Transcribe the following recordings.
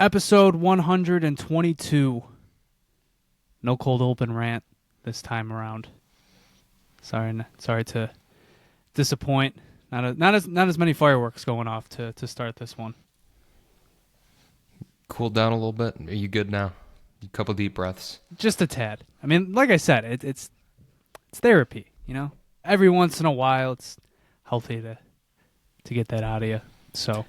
Episode 122. No cold open rant this time around. Sorry to disappoint. Not as many fireworks going off to start this one. Cooled down a little bit. Are you good now? A couple deep breaths. Just a tad. I mean, like I said, it's therapy, you know? Every once in a while it's healthy to get that out of you. So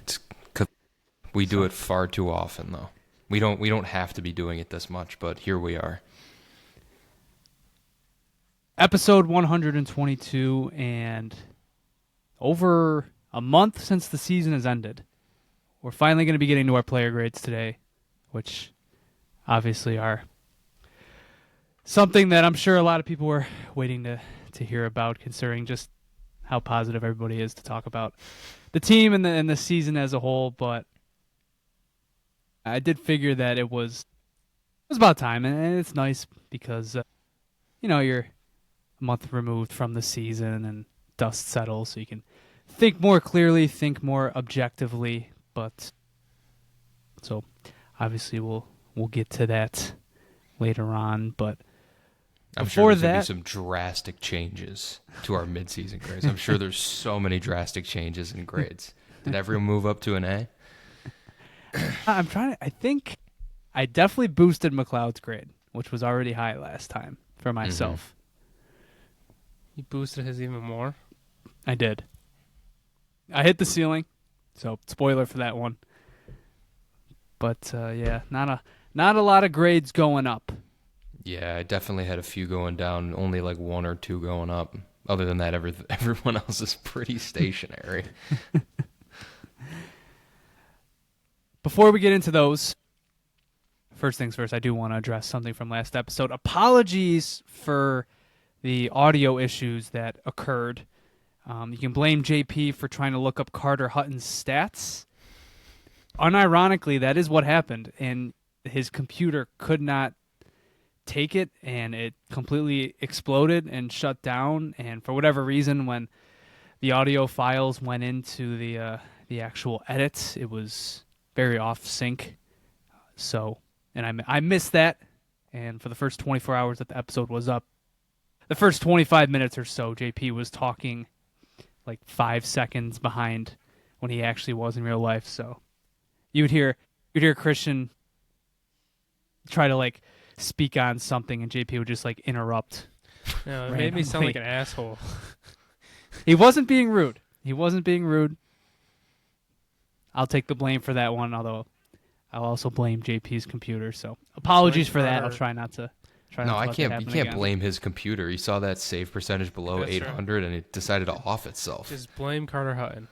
we do it far too often though. We don't have to be doing it this much, but here we are. Episode 122, and over a month since the season has ended. We're finally going to be getting to our player grades today, which obviously are something that I'm sure a lot of people were waiting to hear about, considering just how positive everybody is to talk about the team and the season as a whole. But I did figure that it was about time, and it's nice because you're a month removed from the season and dust settles, so you can think more clearly, think more objectively. But so obviously we'll get to that later on. But I'm sure there's going to be some drastic changes to our midseason grades. I'm sure there's so many drastic changes in grades. Did everyone move up to an A? I think I definitely boosted McLeod's grade, which was already high last time for myself. You boosted his even more? I did. I hit the ceiling, so spoiler for that one. But yeah, not a lot of grades going up. Yeah, I definitely had a few going down, only like one or two going up. Other than that, everyone else is pretty stationary. Before we get into those, first things first, I do want to address something from last episode. Apologies for the audio issues that occurred. You can blame JP for trying to look up Carter Hutton's stats. Unironically, that is what happened, and his computer could not take it, and it completely exploded and shut down. And for whatever reason, when the audio files went into the actual edits, it was very off sync. So, and I missed that. And for the first 24 hours that the episode was up, the first 25 minutes or so, JP was talking like 5 seconds behind when he actually was in real life. So you'd hear Christian try to like speak on something, and JP would just like interrupt. No, it made me sound like an asshole. He wasn't being rude. I'll take the blame for that one, although I'll also blame JP's computer. So apologies for that. I'll try not to. No, I can't. You can't blame his computer. He saw that save percentage below That's 800, true. and it decided to off itself. Just blame Carter Hutton.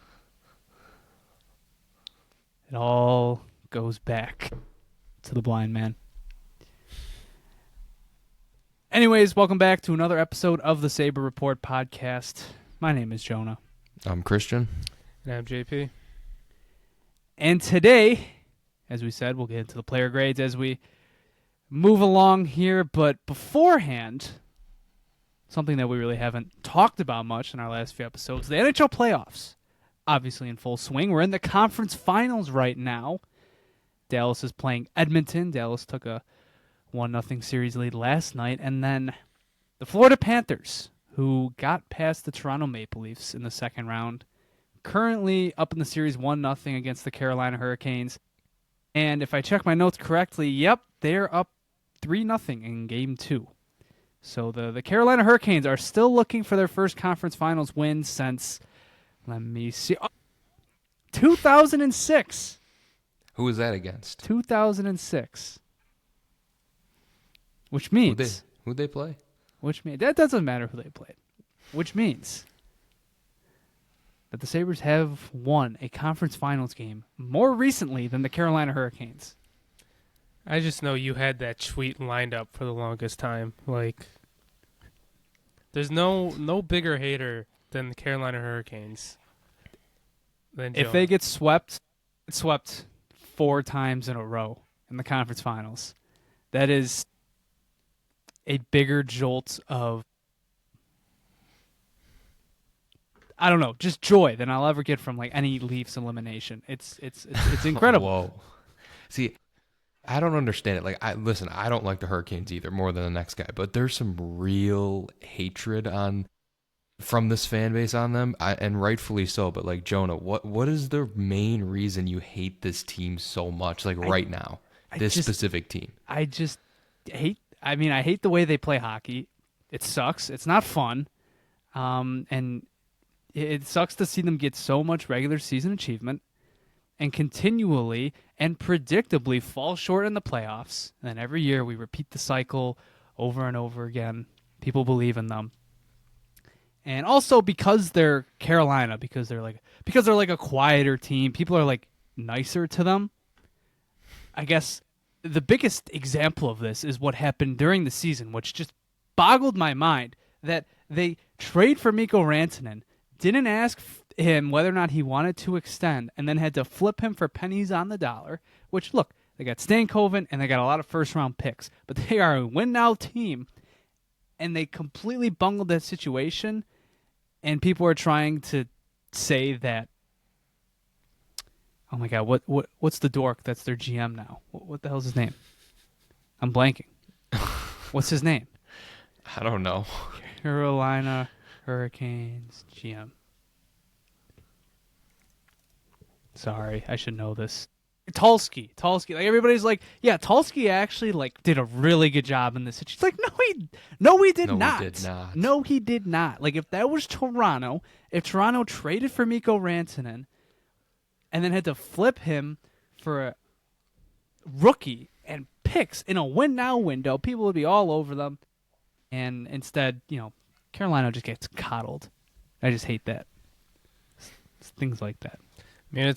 It all goes back to the blind man. Anyways, welcome back to another episode of the Sabre Report podcast. My name is Jonah. I'm Christian. And I'm JP. And today, as we said, we'll get into the player grades as we move along here. But beforehand, something that we really haven't talked about much in our last few episodes, the NHL playoffs. Obviously in full swing. We're in the conference finals right now. Dallas is playing Edmonton. Dallas took a 1-0 series lead last night. And then the Florida Panthers, who got past the Toronto Maple Leafs in the second round, currently up in the series 1-0 against the Carolina Hurricanes. And if I check my notes correctly, yep, they're up 3-0 in Game 2. So the Carolina Hurricanes are still looking for their first conference finals win since, let me see, 2006. Who was that against? 2006. Which means... Who'd they play? Which means... That doesn't matter who they played. Which means that the Sabres have won a conference finals game more recently than the Carolina Hurricanes. I just know you had that tweet lined up for the longest time. Like, there's no bigger hater than the Carolina Hurricanes. If they get swept 4 times in a row in the conference finals, that is a bigger jolt of, I don't know, just joy than I'll ever get from like any Leafs elimination. It's incredible. Whoa. See, I don't understand it. Like, listen, I don't like the Hurricanes either, more than the next guy. But there's some real hatred from this fan base on them, and rightfully so. But like, Jonah, what is the main reason you hate this team so much? Like right now, this specific team. I just hate. I mean, I hate the way they play hockey. It sucks. It's not fun, and it sucks to see them get so much regular season achievement and continually and predictably fall short in the playoffs. And then every year we repeat the cycle over and over again. People believe in them. And also because they're Carolina, because they're like a quieter team, people are like nicer to them. I guess the biggest example of this is what happened during the season, which just boggled my mind, that they trade for Mikko Rantanen, didn't ask him whether or not he wanted to extend, and then had to flip him for pennies on the dollar, which, look, they got Stankoven and they got a lot of first-round picks, but they are a win-now team, and they completely bungled that situation, and people are trying to say that, oh my God, what's the dork that's their GM now? What the hell's his name? I'm blanking. What's his name? I don't know. Carolina Hurricanes GM. Sorry, I should know this. Tulsky. Like everybody's like, yeah, Tulsky actually like did a really good job in this. She's like, no, he did not. He did not. No, he did not. Like if that was Toronto, if Toronto traded for Mikko Rantanen and then had to flip him for a rookie and picks in a win now window, people would be all over them. And instead, Carolina just gets coddled. I just hate that. It's things like that. I mean,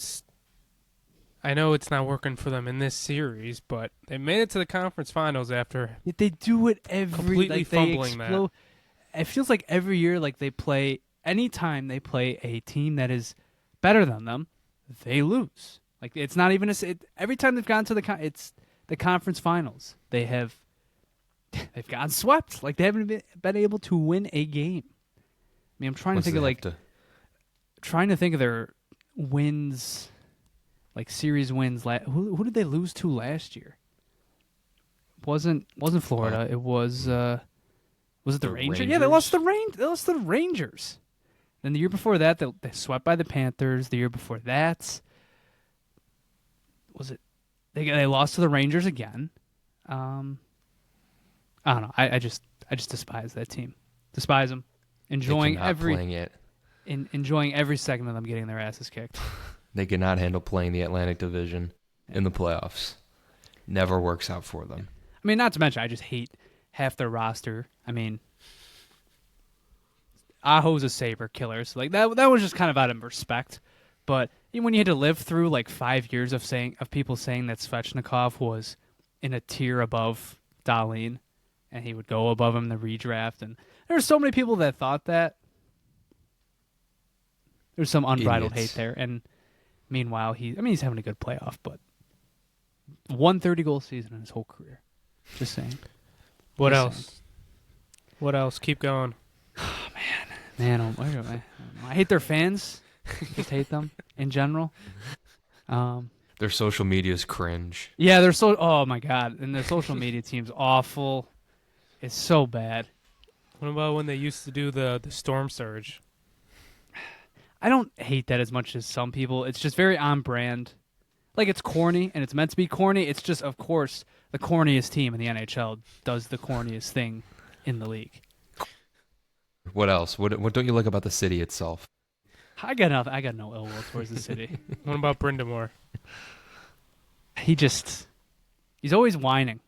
I know it's not working for them in this series, but they made it to the conference finals after They do it completely fumbling that. It feels like every year, like anytime they play a team that is better than them, they lose. Like it's not even every time they've gone to it's the conference finals. They've gotten swept. Like they haven't been able to win a game. I mean, I'm trying to think of their wins, like series wins. Who did they lose to last year? Wasn't Florida? It was it the Rangers? Yeah, they lost the Rangers. Then the year before that, they swept by the Panthers. The year before that, was it? They lost to the Rangers again. I don't know. I just despise that team. Despise them. Enjoying every second of them getting their asses kicked. They cannot handle playing the Atlantic Division in the playoffs. Never works out for them. I mean, not to mention, I just hate half their roster. I mean, Aho's a Sabre killer, so like that was just kind of out of respect. But even when you had to live through like 5 years of people saying that Svechnikov was in a tier above Dahlin, and he would go above him in the redraft, and there were so many people that thought that. There's some unbridled hate there, and meanwhile, he's having a good playoff, but 130-goal season in his whole career. Just saying. What else? What else? Keep going. Oh, man, I hate their fans. Just hate them in general. Their social media is cringe. Yeah, oh my God, and their social media team's awful. It's so bad. What about when they used to do the storm surge? I don't hate that as much as some people. It's just very on brand. Like, it's corny, and it's meant to be corny. It's just, of course, the corniest team in the NHL does the corniest thing in the league. What else? What don't you like about the city itself? I got no ill will towards the city. What about Brindamore? He's always whining.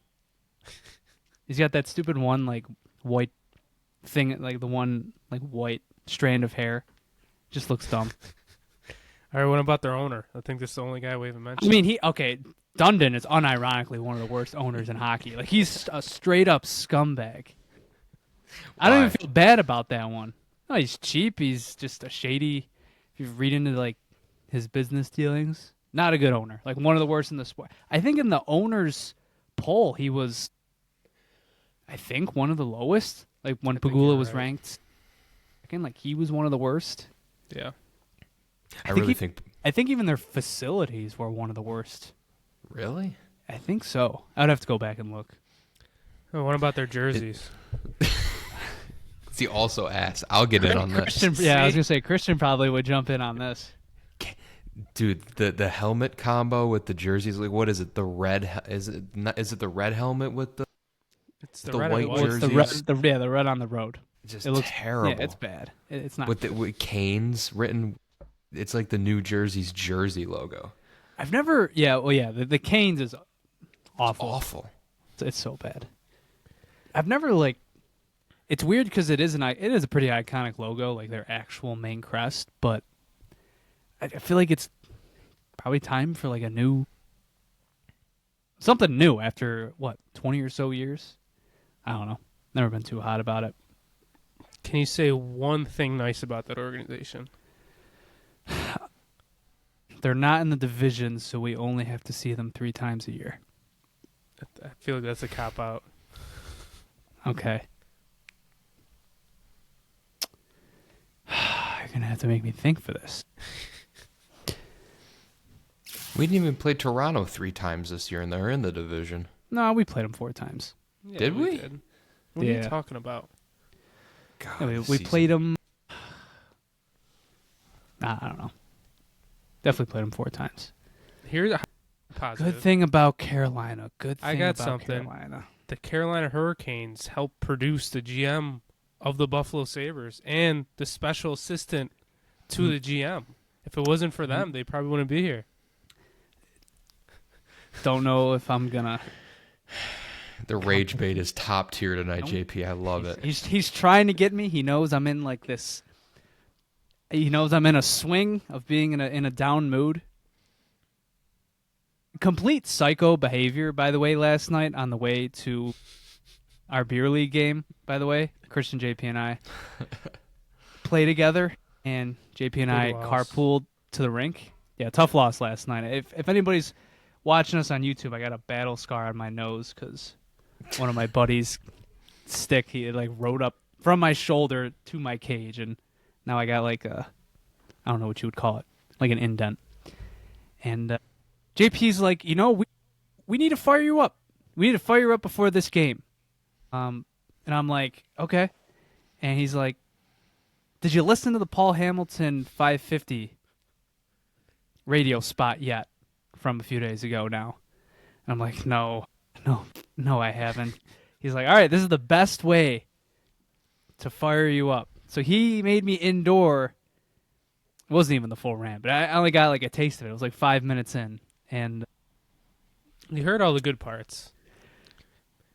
He's got that stupid one, like, white thing, like the one, like, white strand of hair. Just looks dumb. All right, what about their owner? I think this is the only guy we haven't mentioned. I mean, Dundon is unironically one of the worst owners in hockey. Like, he's a straight-up scumbag. I don't even feel bad about that one. No, he's cheap. He's just a shady. If you read into, like, his business dealings, not a good owner. Like, one of the worst in the sport. I think in the owners' poll, he was, one of the lowest. Like, when Pagula was ranked. Again, like, he was one of the worst. Yeah. I think even their facilities were one of the worst. Really? I think so. I'd have to go back and look. Oh, what about their jerseys? See, also asked. I'll get in on this. Christian, yeah, I was gonna say Christian probably would jump in on this. Dude, the helmet combo with the jerseys, like what is it? The red is it the red helmet with the It's the the red white and white. It's jerseys? the red on the road. just It looks terrible. Yeah, it's bad. It's not. With Canes written, it's like the New Jersey's jersey logo. I've never. Yeah, well, yeah. The Canes is awful. Awful. It's so bad. I've never like. It's weird because it is a pretty iconic logo, like their actual main crest. But I feel like it's probably time for like something new after what 20 or so years. I don't know. Never been too hot about it. Can you say one thing nice about that organization? They're not in the division, so we only have to see them 3 times a year. I feel like that's a cop out. Okay. You're gonna have to make me think for this. We didn't even play Toronto 3 times this year, and they're in the division. No, we played them 4 times. Yeah, Did we? Did. What are Yeah. you talking about? God, Yeah, this we season. played them. I don't know. Definitely played them 4 times. Here's a positive. Good thing about Carolina. Good thing I got about something. Carolina. The Carolina Hurricanes helped produce the GM of the Buffalo Sabres and the special assistant to the GM. If it wasn't for them, they probably wouldn't be here. Don't know if I'm gonna. The rage bait is top tier tonight, Nope. JP. I love it. He's trying to get me. He knows I'm in like this. He knows I'm in a swing of being in a down mood. Complete psycho behavior, by the way, last night on the way to our beer league game, by the way. Christian, JP, and I play together, and JP and I Big loss. carpooled to the rink. Yeah, tough loss last night. If anybody's watching us on YouTube, I got a battle scar on my nose because one of my buddies' stick, he like rode up from my shoulder to my cage, and now I got like I don't know what you would call it, like an indent. And JP's like, we need to fire you up. We need to fire you up before this game. And I'm like, okay. And he's like, did you listen to the Paul Hamilton 550 radio spot yet from a few days ago now? And I'm like, no, I haven't. He's like, all right, this is the best way to fire you up. So he made me endure. It wasn't even the full rant, but I only got like a taste of it. It was like 5 minutes in. And You heard all the good parts.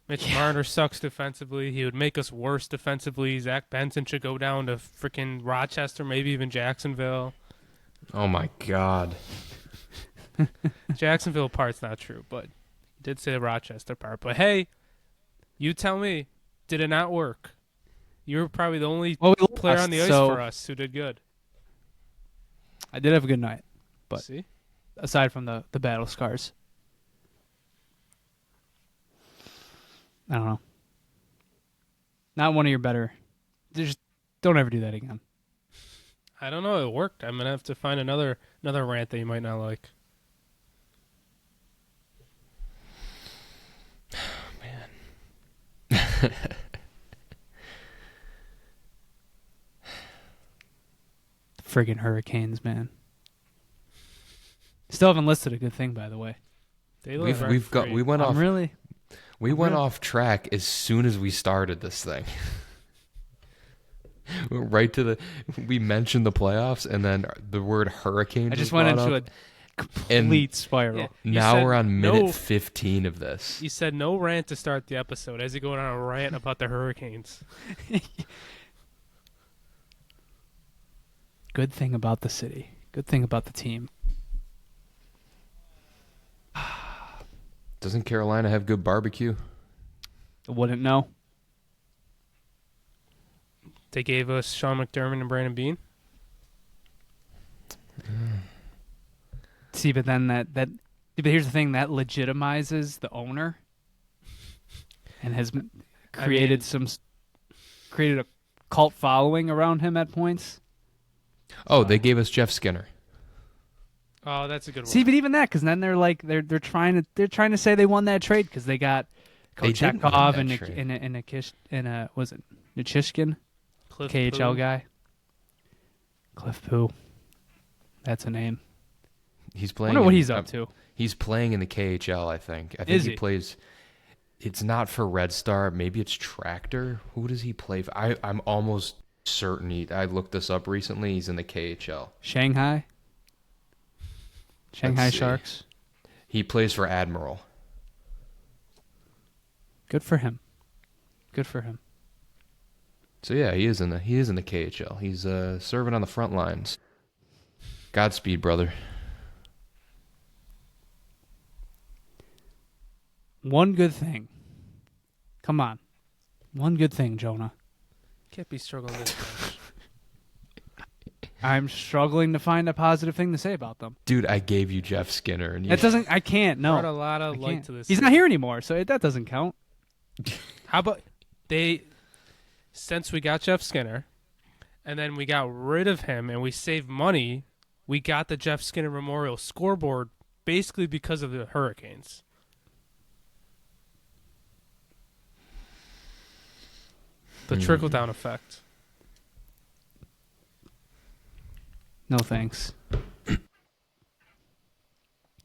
Mitch Marner sucks defensively. He would make us worse defensively. Zach Benson should go down to freaking Rochester, maybe even Jacksonville. Oh my God. Jacksonville part's not true, but he did say the Rochester part. But hey, you tell me, did it not work? You were probably the only we player lost, on the ice so for us who did good. I did have a good night, but See? aside from the battle scars, I don't know. Not one of your better. Just don't ever do that again. I don't know. It worked. I'm gonna have to find another rant that you might not like. Friggin' Hurricanes, man. Still haven't listed a good thing, by the way. They look very We've got free. we went I'm off really. we went really- off track as soon as we started this thing. We went right to we mentioned the playoffs, and then the word hurricane. I just went into a complete spiral. Yeah. You Now said we're on minute no- 15 of this. You said no rant to start the episode. As you go on a rant about the Hurricanes. Good thing about the city. Good thing about the team. Doesn't Carolina have good barbecue? Wouldn't know. They gave us Sean McDermott and Brandon Bean. See, but then but here's the thing, that legitimizes the owner, and has created created a cult following around him at points. Oh, they gave us Jeff Skinner. Oh, that's a good one. See, but even that, because then they're like they're trying to say they won that trade because they got They didn't win Kochetkov that and trade. was it Nichushkin, Cliff KHL Poo. guy, Cliff Poo. That's a name. He's I playing. wonder what in- he's up to. He's playing in the KHL. I think. I think Is he he? plays. It's not for Red Star. Maybe it's Tractor. Who does he play for? I'm almost certain. I looked this up recently. He's in the KHL. Shanghai Let's see. Sharks. He plays for Admiral. Good for him. Good for him. So yeah, he is in the KHL. He's serving on the front lines. Godspeed, brother. One good thing. Come on. One good thing, Jonah. Can't be struggling this much. I'm struggling to find a positive thing to say about them. Dude, I gave you Jeff Skinner, and you, That doesn't. I can't. No. Brought a lot I of light can't. to this. He's not here anymore, so that doesn't count. How about since we got Jeff Skinner, and then we got rid of him, and we saved money, we got the Jeff Skinner Memorial scoreboard basically because of the Hurricanes. The trickle-down effect. No thanks.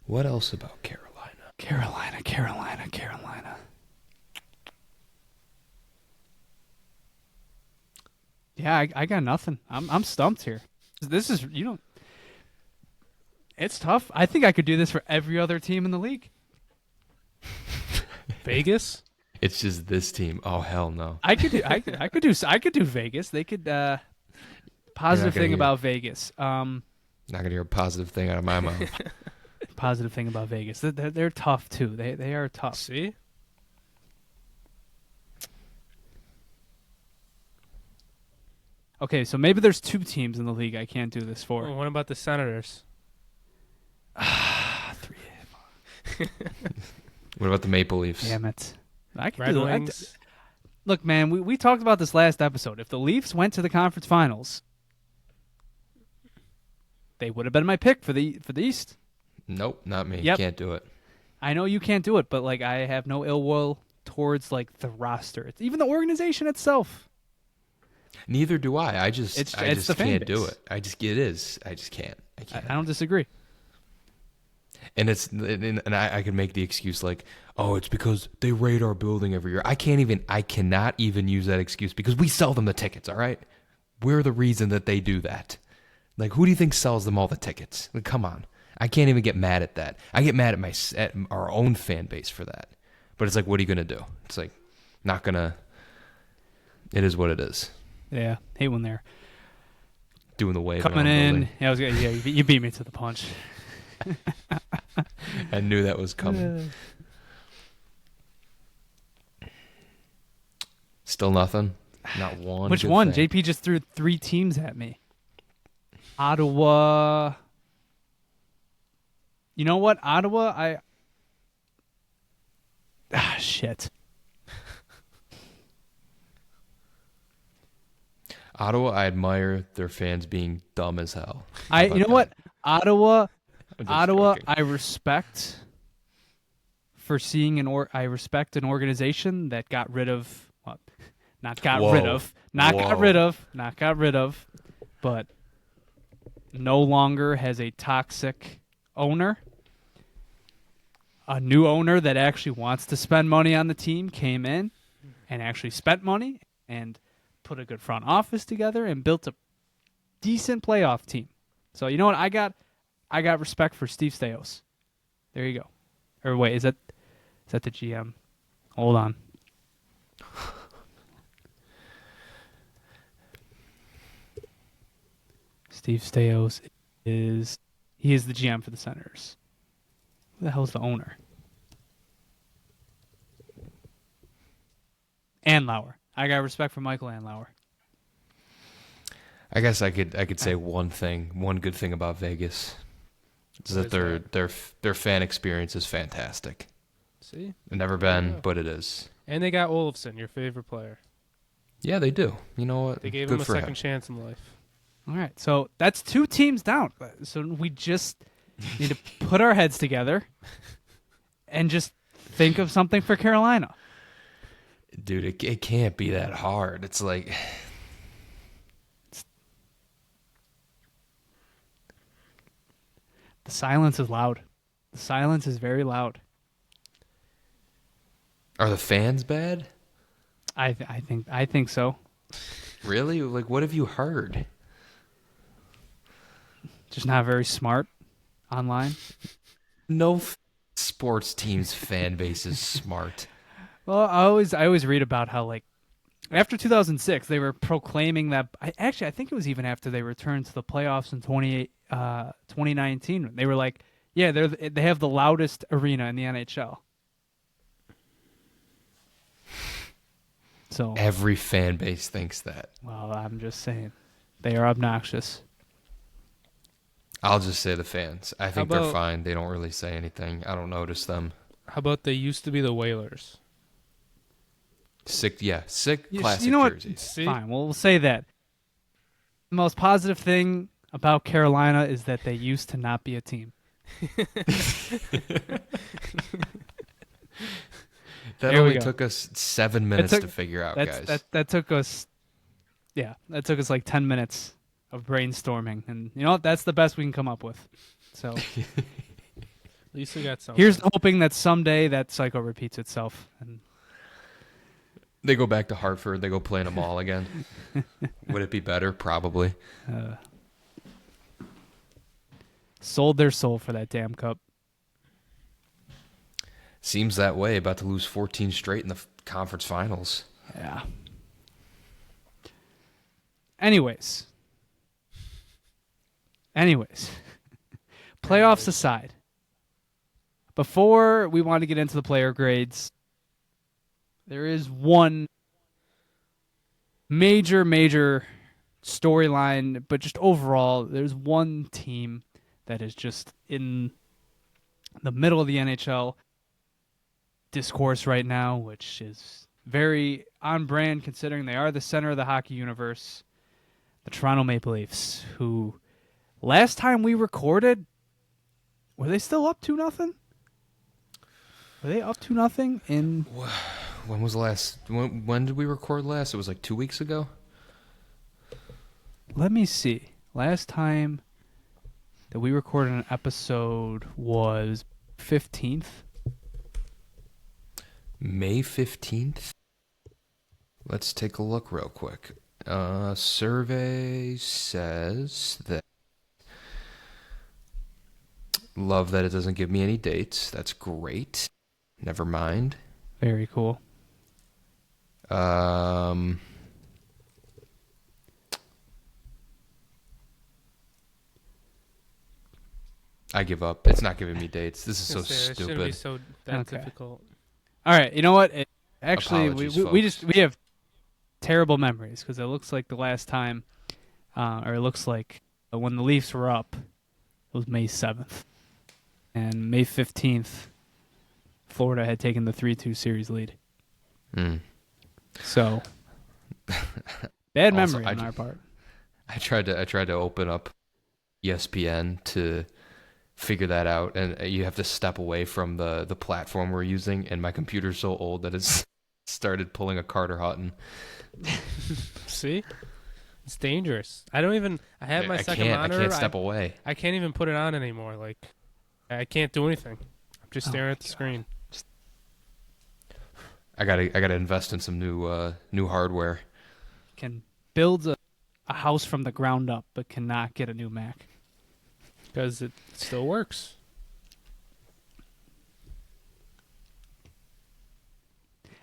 What else about Carolina? Carolina. Yeah, I got nothing. I'm stumped here. This is It's tough. I think I could do this for every other team in the league. Vegas? It's just this team. Oh hell no. I could do Vegas. They could positive gonna thing hear- about Vegas. Not gonna hear a positive thing out of my mouth. Positive thing about Vegas. They're tough too. They are tough. See? Okay, so maybe there's two teams in the league I can't do this for. Well, what about the Senators? What about the Maple Leafs? Damn it. I could Red do Wings? Look, man, we talked about this last episode. If the Leafs went to the conference finals, they would have been my pick for the East. Nope, not me. Yep. Can't do it. I know you can't do it, but like I have no ill will towards like the roster. It's even the organization itself. Neither do I. I just It's just the fan can't do base. it. I just can't. I I can't. don't disagree. And I could make the excuse like, oh, it's because they raid our building every year. I cannot even use that excuse because we sell them the tickets, all right? We're the reason that they do that. Like, who do you think sells them all the tickets? Like, come on. I can't even get mad at that. I get mad at our own fan base for that. But it's like, what are you going to do? It's like, not going to, it is what it is. Yeah, hate when they're Doing the wave. coming in. Yeah, you beat me to the punch. I knew that was coming. Still nothing? Not one. Which good one? thing. JP just threw 3 teams at me. Ottawa. You know what? Ottawa, shit. Ottawa, I admire their fans being dumb as hell. You know what? Ottawa, I'm just Ottawa, joking. I respect for seeing I respect an organization that got rid of, well, not got Whoa. rid of, not got Whoa. rid of, not got rid of, but no longer has a toxic owner. A new owner that actually wants to spend money on the team came in and actually spent money and put a good front office together and built a decent playoff team. So you know what? I got respect for Steve Stais. There you go. Or wait, is that the GM? Hold on. Steve Stais is the GM for the Senators. Who the hell's the owner? Anlauer. I got respect for Michael Anlauer. I guess I could say one good thing about Vegas is What that is their fan experience is fantastic. See? It's never been, Yeah. but it is. And they got Olofsson, your favorite player. Yeah, they do. You know what? They gave Good him a for second chance in life. All right, so that's 2 teams down. So we just We need to put our heads together and just think of something for Carolina. Dude, it can't be that hard. It's like The silence is loud. The silence is very loud. are the fans bad? I think so. Really? Like, what have you heard? Just not very smart online. No sports team's fan base is smart. Well, I always read about how like after 2006 they were proclaiming that. I think it was even after they returned to the playoffs in 2019. They were like, yeah, they have the loudest arena in the NHL. So Every fan base thinks that. well, I'm just saying, they are obnoxious. I'll just say the fans. I think they're about- fine. They don't really say anything. I don't notice them. How about they used to be the Whalers? Sick You classic know what? jerseys. See? Fine, we'll say that. The most positive thing about Carolina is that they used to not be a team. That Here we only go. took us 7 minutes took- to figure out, That's guys. that took us, that took us like 10 minutes of brainstorming, and you know what? That's the best we can come up with. So At least we got something. here's hoping that someday that cycle repeats itself. And They go back to Hartford. They go play in a mall again. Would it be better? Probably. sold their soul for that damn cup. Seems that way. About to lose 14 straight in the conference finals. Yeah. Anyways, playoffs aside, before we want to get into the player grades, there is one major storyline, but just overall, there's one team that is just in the middle of the NHL discourse right now, which is very on brand considering they are the center of the hockey universe. The Toronto Maple Leafs, who last time we recorded, were they still up 2-0? Were they up 2-0 in? When was the last? When did we record last? It was like 2 weeks ago. Let me see. Last time that we recorded an episode was 15th. May 15th. Let's take a look real quick. Survey says that. Love that it doesn't give me any dates. That's great. Never mind. Very cool. I give up. It's not giving me dates. This is so It shouldn't be stupid. so that Okay. difficult. All right, you know what? Actually, Apologies, we have terrible memories because it looks like the last time, or it looks like when the Leafs were up, it was May 7th, and May 15th, Florida had taken the 3-2 series lead. Mm. So bad Also, memory on our part. I tried to open up ESPN to figure that out, and you have to step away from the platform we're using, and my computer's so old that it's started pulling a Carter Hutton. See? It's dangerous. I have my second monitor. I can't step away. I can't even put it on anymore. Like, I can't do anything. I'm just Oh staring my at the screen. I gotta invest in some new hardware. Can build a house from the ground up, but cannot get a new Mac. Because it still works.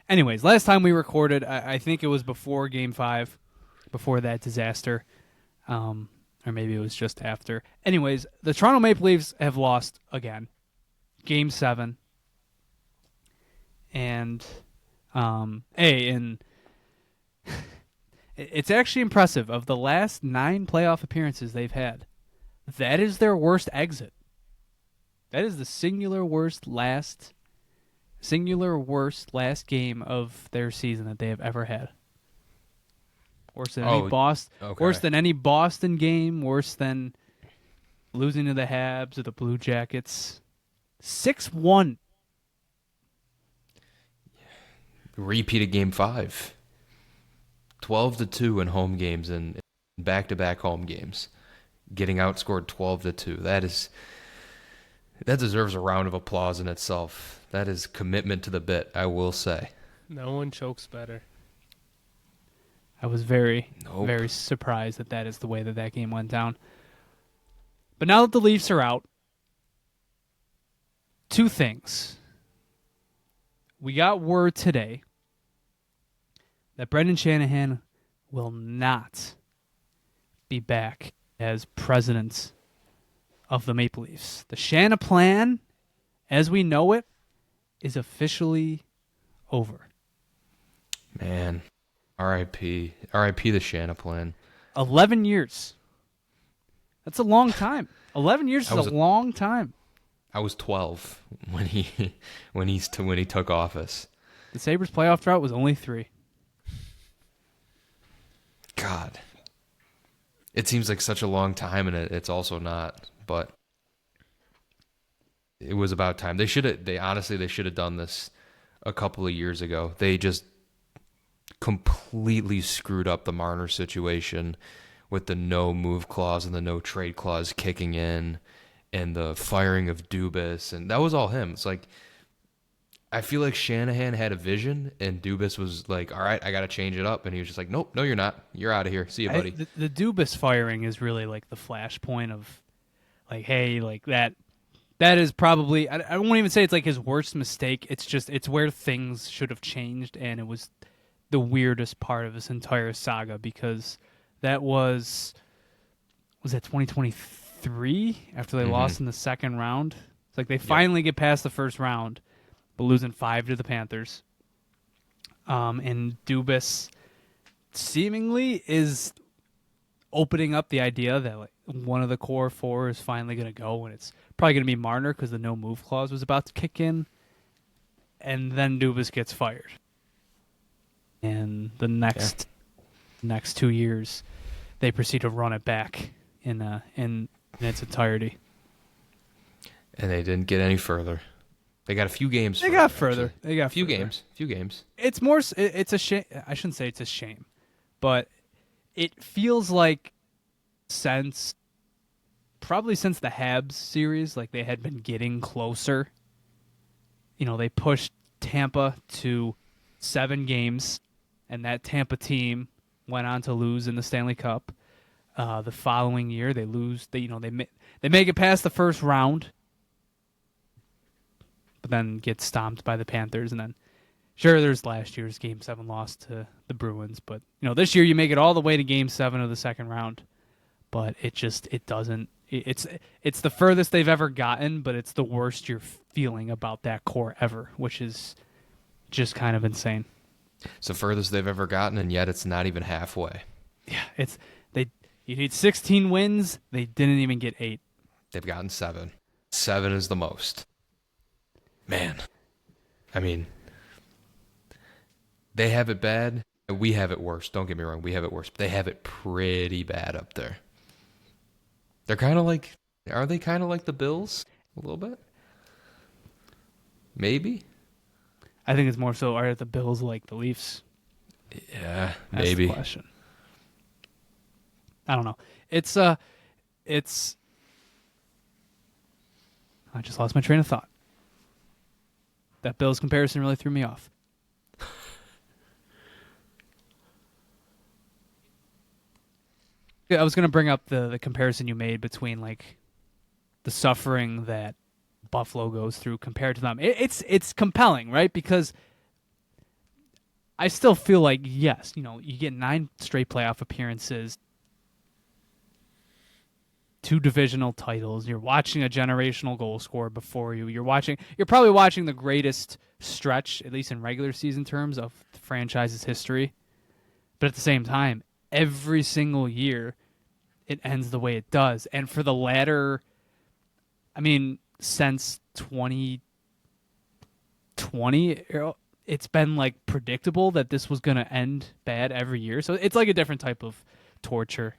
Anyways, last time we recorded, I think it was before Game 5, before that disaster, or maybe it was just after. Anyways, the Toronto Maple Leafs have lost again, Game 7, and it's actually impressive. Of the last 9 playoff appearances they've had, that is their worst exit. That is the singular worst last game of their season that they have ever had. Worse than any Boston. Okay. Worse than any Boston game. Worse than losing to the Habs or the Blue Jackets. 6-1. Repeat of Game 5. 12-2 in home games and back-to-back home games. Getting outscored 12-2. That deserves a round of applause in itself. That is commitment to the bit, I will say. No one chokes better. I was very Nope. surprised that is the way that game went down. But now that the Leafs are out, two things. We got word today that Brendan Shanahan will not be back as president of the Maple Leafs. The Shanaplan, as we know it, is officially over. Man, R.I.P. R.I.P. the Shanaplan. 11 years. That's a long time. 11 years is a long time. I was 12 when he took office. The Sabres playoff drought was only 3. God. It seems like such a long time, and it's also not, but it was about time. They should have done this a couple of years ago. They just completely screwed up the Marner situation with the no move clause and the no trade clause kicking in and the firing of Dubas, and that was all him. It's like, I feel like Shanahan had a vision, and Dubas was like, all right, I got to change it up. And he was just like, nope, no, you're not. You're out of here. See you, buddy. The Dubas firing is really like the flashpoint of, like, hey, like that is probably, I won't even say it's like his worst mistake. It's where things should have changed, and it was the weirdest part of this entire saga because that was that 2023 after they lost in the second round? It's like they finally get past the first round, but losing 5 to the Panthers. And Dubas seemingly is opening up the idea that like one of the core 4 is finally going to go, and it's probably going to be Marner because the no move clause was about to kick in, and then Dubas gets fired. And the next 2 years, they proceed to run it back in its entirety. And they didn't get any further. They got a few games. They got further. They got a few further. games. It's more. It's a shame. I shouldn't say it's a shame, but it feels like probably since the Habs series, like they had been getting closer. You know, they pushed Tampa to 7 games, and that Tampa team went on to lose in the Stanley Cup. The following year, they lose. They make it past the first round, but then get stomped by the Panthers, and then sure, there's last year's Game 7 loss to the Bruins, but this year you make it all the way to Game 7 of the second round, but it doesn't. It's the furthest they've ever gotten, but it's the worst you're feeling about that core ever, which is just kind of insane. It's the furthest they've ever gotten, and yet it's not even halfway. Yeah, you need 16 wins. They didn't even get 8. They've gotten 7. 7 is the most. Man, I mean, they have it bad. We have it worse. Don't get me wrong. We have it worse. But they have it pretty bad up there. They're kind of like, are they kind of like the Bills a little bit? Maybe. I think it's more so, are the Bills like the Leafs? Yeah, That's maybe. the question. I don't know. It's I just lost my train of thought. That Bills comparison really threw me off. I was going to bring up the comparison you made between like the suffering that Buffalo goes through compared to them. It's compelling, right? Because I still feel like, yes, you get 9 straight playoff appearances, 2 divisional titles. You're watching a generational goal scorer before you. You're probably watching the greatest stretch, at least in regular season terms, of the franchise's history. But at the same time, every single year, it ends the way it does. And for the latter, I mean, since 2020, it's been like predictable that this was going to end bad every year. So it's like a different type of torture.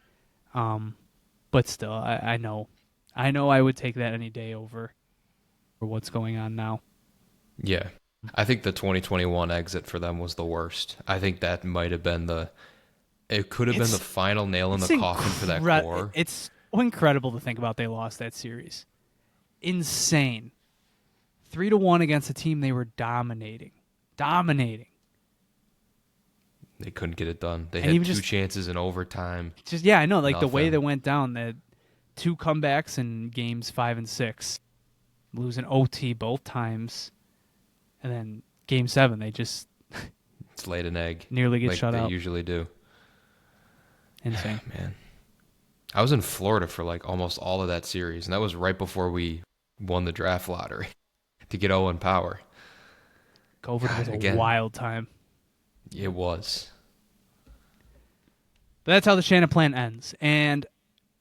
But still, I know I know I would take that any day over what's going on now. Yeah. I think the 2021 exit for them was the worst. I think that might have been it could have been the final nail in the coffin for that core. It's so incredible to think about they lost that series. Insane. 3-1 against a team they were dominating. Dominating. They couldn't get it done. They And had even two just- chances in overtime. Just yeah, I know. Like the way Nothing. they went down, the 2 comebacks in games 5 and 6, losing OT both times, and then game 7 they just It's laid an egg. nearly get like shut they out. usually do. Insane. Man. I was in Florida for like almost all of that series, and that was right before we won the draft lottery to get Owen Power. COVID was a again. wild time. It was. But that's how the Shanaplan ends. And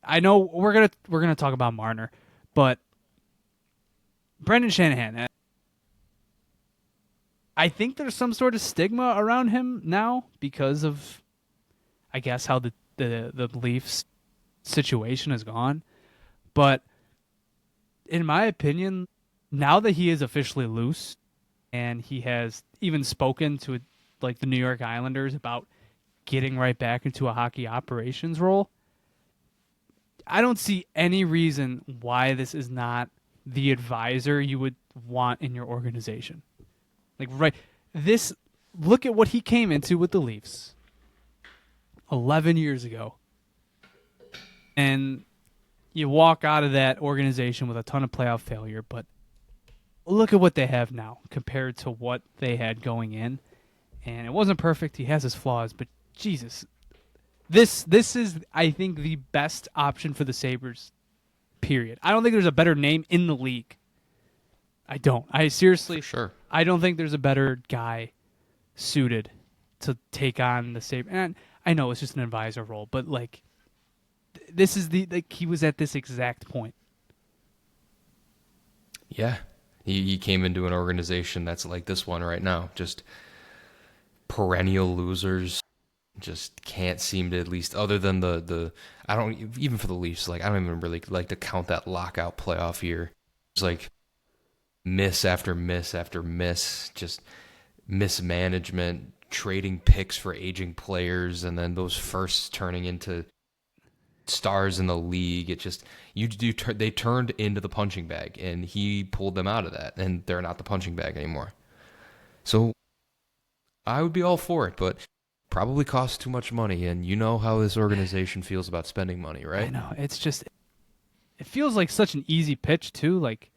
I know we're gonna talk about Marner, but Brendan Shanahan, I think there's some sort of stigma around him now because of, I guess, how the Leafs situation has gone. But in my opinion, now that he is officially loose and he has even spoken to like the New York Islanders about getting right back into a hockey operations role, I don't see any reason why this is not the advisor you would want in your organization. Like look at what he came into with the Leafs 11 years ago. And you walk out of that organization with a ton of playoff failure, but look at what they have now compared to what they had going in. And it wasn't perfect. He has his flaws, but Jesus, this is, I think, the best option for the Sabres, period. I don't think there's a better name in the league. I don't. I seriously, For sure. I don't think there's a better guy suited to take on the Sabres. And I know it's just an advisor role, but like, this is he was at this exact point. Yeah. He came into an organization that's like this one right now. Just perennial losers. Just can't seem to, at least other than the I don't, even for the Leafs, like I don't even really like to count that lockout playoff year. It's like miss after miss after miss, just mismanagement, trading picks for aging players, and then those firsts turning into stars in the league. It just they turned into the punching bag, and he pulled them out of that, and they're not the punching bag anymore. So I would be all for it, but probably costs too much money, and you know how this organization feels about spending money, right? I know. It's just, it feels like such an easy pitch too. Like,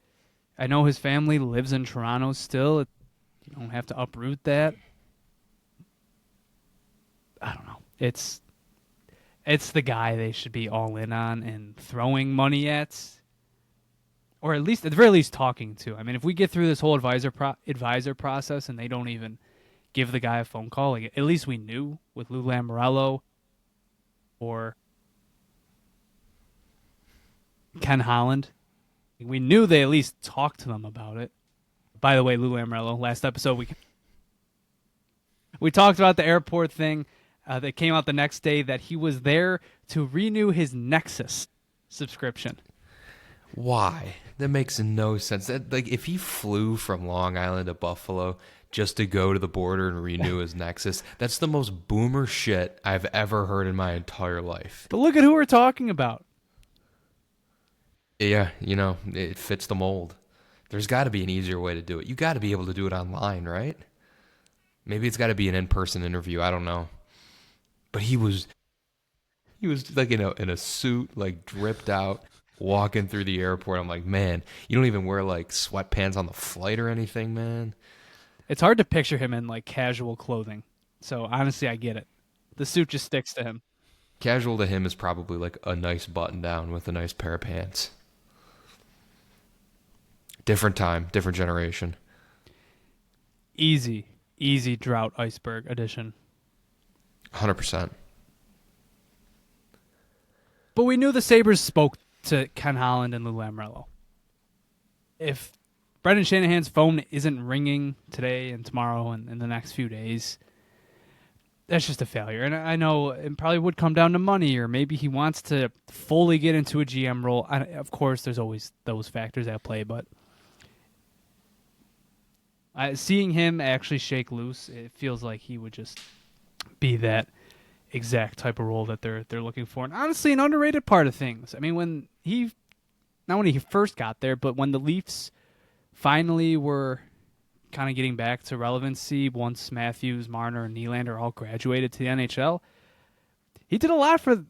I know his family lives in Toronto still. You don't have to uproot that. I don't know. It's the guy they should be all in on and throwing money at, or at the very least talking to. I mean, if we get through this whole advisor process and they don't even give the guy a phone call, like, at least we knew with Lou Lamoriello or Ken Holland, we knew they at least talked to them about it. By the way, Lou Lamoriello, last episode we talked about the airport thing. That came out the next day that he was there to renew his Nexus subscription. Why? That makes no sense. Like, if he flew from Long Island to Buffalo just to go to the border and renew his Nexus, that's the most boomer shit I've ever heard in my entire life. But look at who we're talking about. Yeah, it fits the mold. There's got to be an easier way to do it. You got to be able to do it online, right? Maybe it's got to be an in-person interview. I don't know. But he was like in a suit, like dripped out, walking through the airport. I'm like, man, you don't even wear like sweatpants on the flight or anything, man. It's hard to picture him in like casual clothing. So honestly, I get it. The suit just sticks to him. Casual to him is probably like a nice button down with a nice pair of pants. Different time, different generation. Easy drought iceberg edition. 100%. But we knew the Sabres spoke to Ken Holland and Lou Lamoriello. If Brendan Shanahan's phone isn't ringing today and tomorrow and in the next few days, that's just a failure. And I know it probably would come down to money, or maybe he wants to fully get into a GM role. Of course, there's always those factors at play, but seeing him actually shake loose, it feels like he would just be that exact type of role that they're looking for. And honestly, an underrated part of things. I mean, not when he first got there, but when the Leafs finally were kind of getting back to relevancy once Matthews, Marner, and Nylander all graduated to the NHL, he did a lot for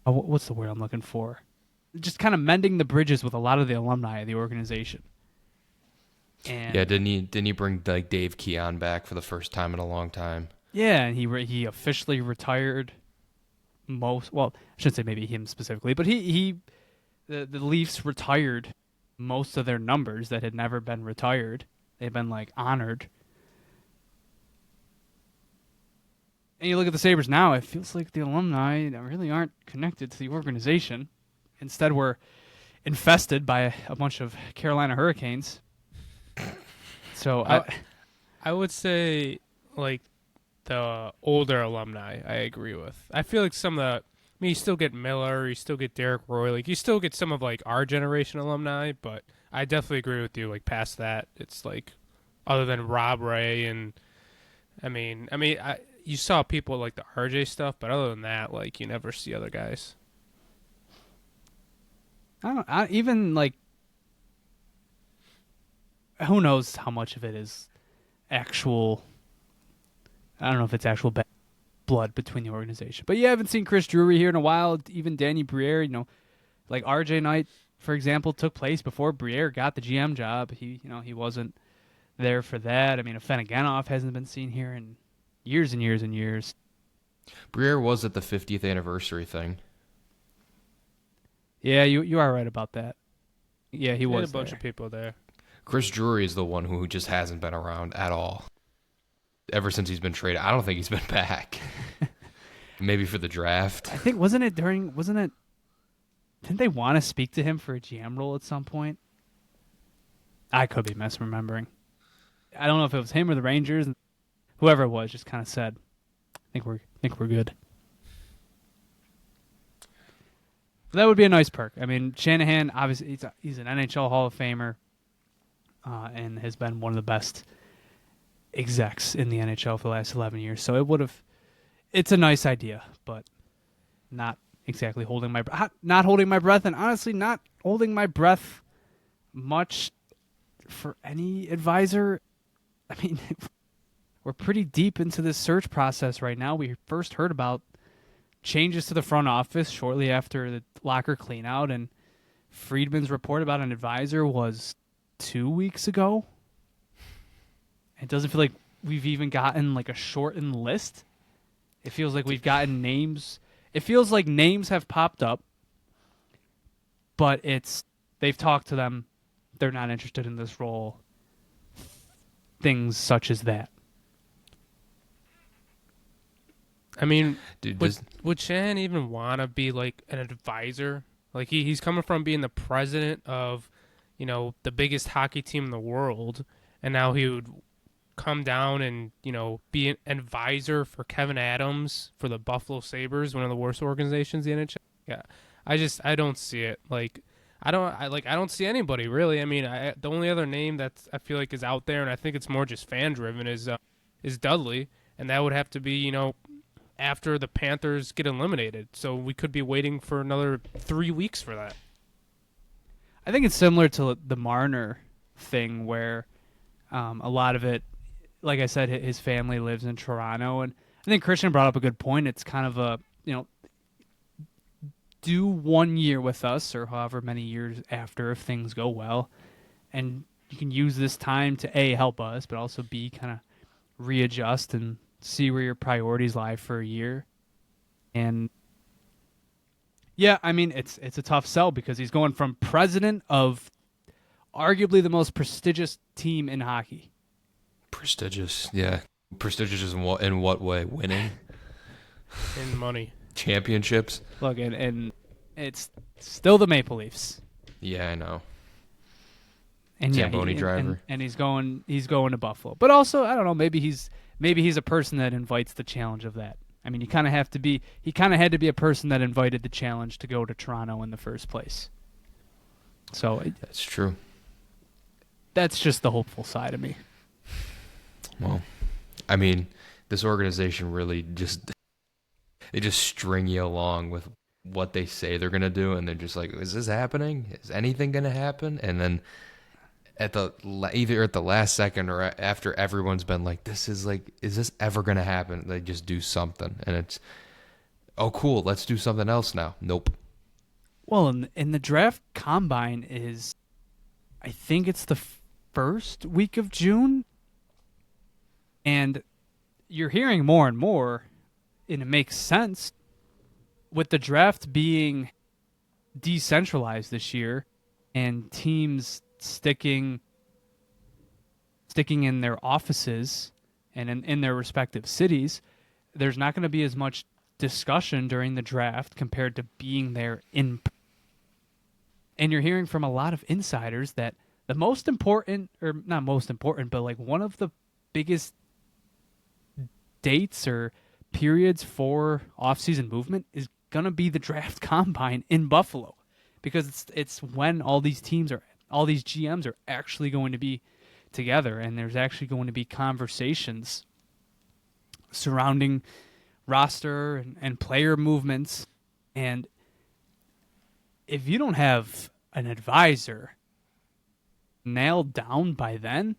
what's the word I'm looking for? Just kind of mending the bridges with a lot of the alumni of the organization. And Yeah, didn't he bring like Dave Keon back for the first time in a long time? yeah, and he officially retired most. Well, I shouldn't say maybe him specifically, but the Leafs retired most of their numbers that had never been retired. They've been like honored. And you look at the Sabres now, it feels like the alumni really aren't connected to the organization. Instead, we're infested by a bunch of Carolina Hurricanes. So I would say like the older alumni. I agree with. I feel like some of the. I mean, you still get Miller, you still get Derek Roy, like you still get some of like our generation alumni, but I definitely agree with you. Like past that, it's like other than Rob Ray and you saw people like the RJ stuff, but other than that, like you never see other guys. even like, who knows how much of it is actual. I don't know if it's actual blood between the organization, but you haven't seen Chris Drury here in a while. Even Danny Briere, like RJ Knight, for example, took place before Briere got the GM job. He wasn't there for that. I mean, Afenagenoff hasn't been seen here in years and years and years. Briere was at the 50th anniversary thing. Yeah, you are right about that. Yeah, he They had was a bunch there. of people there. Chris Drury is the one who just hasn't been around at all. Ever since he's been traded, I don't think he's been back. Maybe for the draft. I think didn't they want to speak to him for a GM role at some point? I could be misremembering. I don't know if it was him or the Rangers. Whoever it was just kind of said, I think we're good. That would be a nice perk. I mean, Shanahan, obviously, he's an NHL Hall of Famer and has been one of the best execs in the NHL for the last 11 years. So it's a nice idea, but not exactly not holding my breath, and honestly not holding my breath much for any advisor. I mean, we're pretty deep into this search process right now. We first heard about changes to the front office shortly after the locker cleanout, and Friedman's report about an advisor was 2 weeks ago. It doesn't feel like we've even gotten like a shortened list. It feels like we've gotten names. It feels like names have popped up, but they've talked to them. They're not interested in this role. Things such as that. I mean, Dude, would Shanahan even want to be like an advisor? Like he's coming from being the president of, the biggest hockey team in the world, and now he would come down and be an advisor for Kevin Adams for the Buffalo Sabres, one of the worst organizations in the NHL. Yeah, I don't see it. Like I don't see anybody really. I mean, the only other name that I feel like is out there, and I think it's more just fan driven, is Dudley, and that would have to be after the Panthers get eliminated. So we could be waiting for another 3 weeks for that. I think it's similar to the Marner thing, where a lot of it, like I said, his family lives in Toronto, and I think Christian brought up a good point. It's kind of a do 1 year with us, or however many years after, if things go well, and you can use this time to A, help us, but also B, kind of readjust and see where your priorities lie for a year. And yeah, I mean, it's a tough sell because he's going from president of arguably the most prestigious team in hockey. prestigious, yeah. Prestigious in what way? Winning In money. championships. Look, and it's still the Maple Leafs. Yeah, I know. And yeah, Zamboni driver. and he's going to Buffalo. But also, I don't know, maybe he's a person that invites the challenge of that. I mean, he kind of had to be a person that invited the challenge to go to Toronto in the first place. So That's true. that's just the hopeful side of me. Well, I mean, this organization really they just string you along with what they say they're gonna do, and they're just like, "Is this happening? Is anything gonna happen?" And then either at the last second or after everyone's been like, is this ever gonna happen? They just do something, and it's, oh cool, let's do something else now. Nope. Well, and the draft combine is, I think it's the first week of June, and you're hearing more and more, and it makes sense with the draft being decentralized this year and teams sticking in their offices and in their respective cities. There's not going to be as much discussion during the draft compared to being there in. And you're hearing from a lot of insiders that the most important, or not most important, but like one of the biggest dates or periods for off-season movement is going to be the draft combine in Buffalo, because it's when all these GMs are actually going to be together, and there's actually going to be conversations surrounding roster and player movements. And if you don't have an advisor nailed down by then,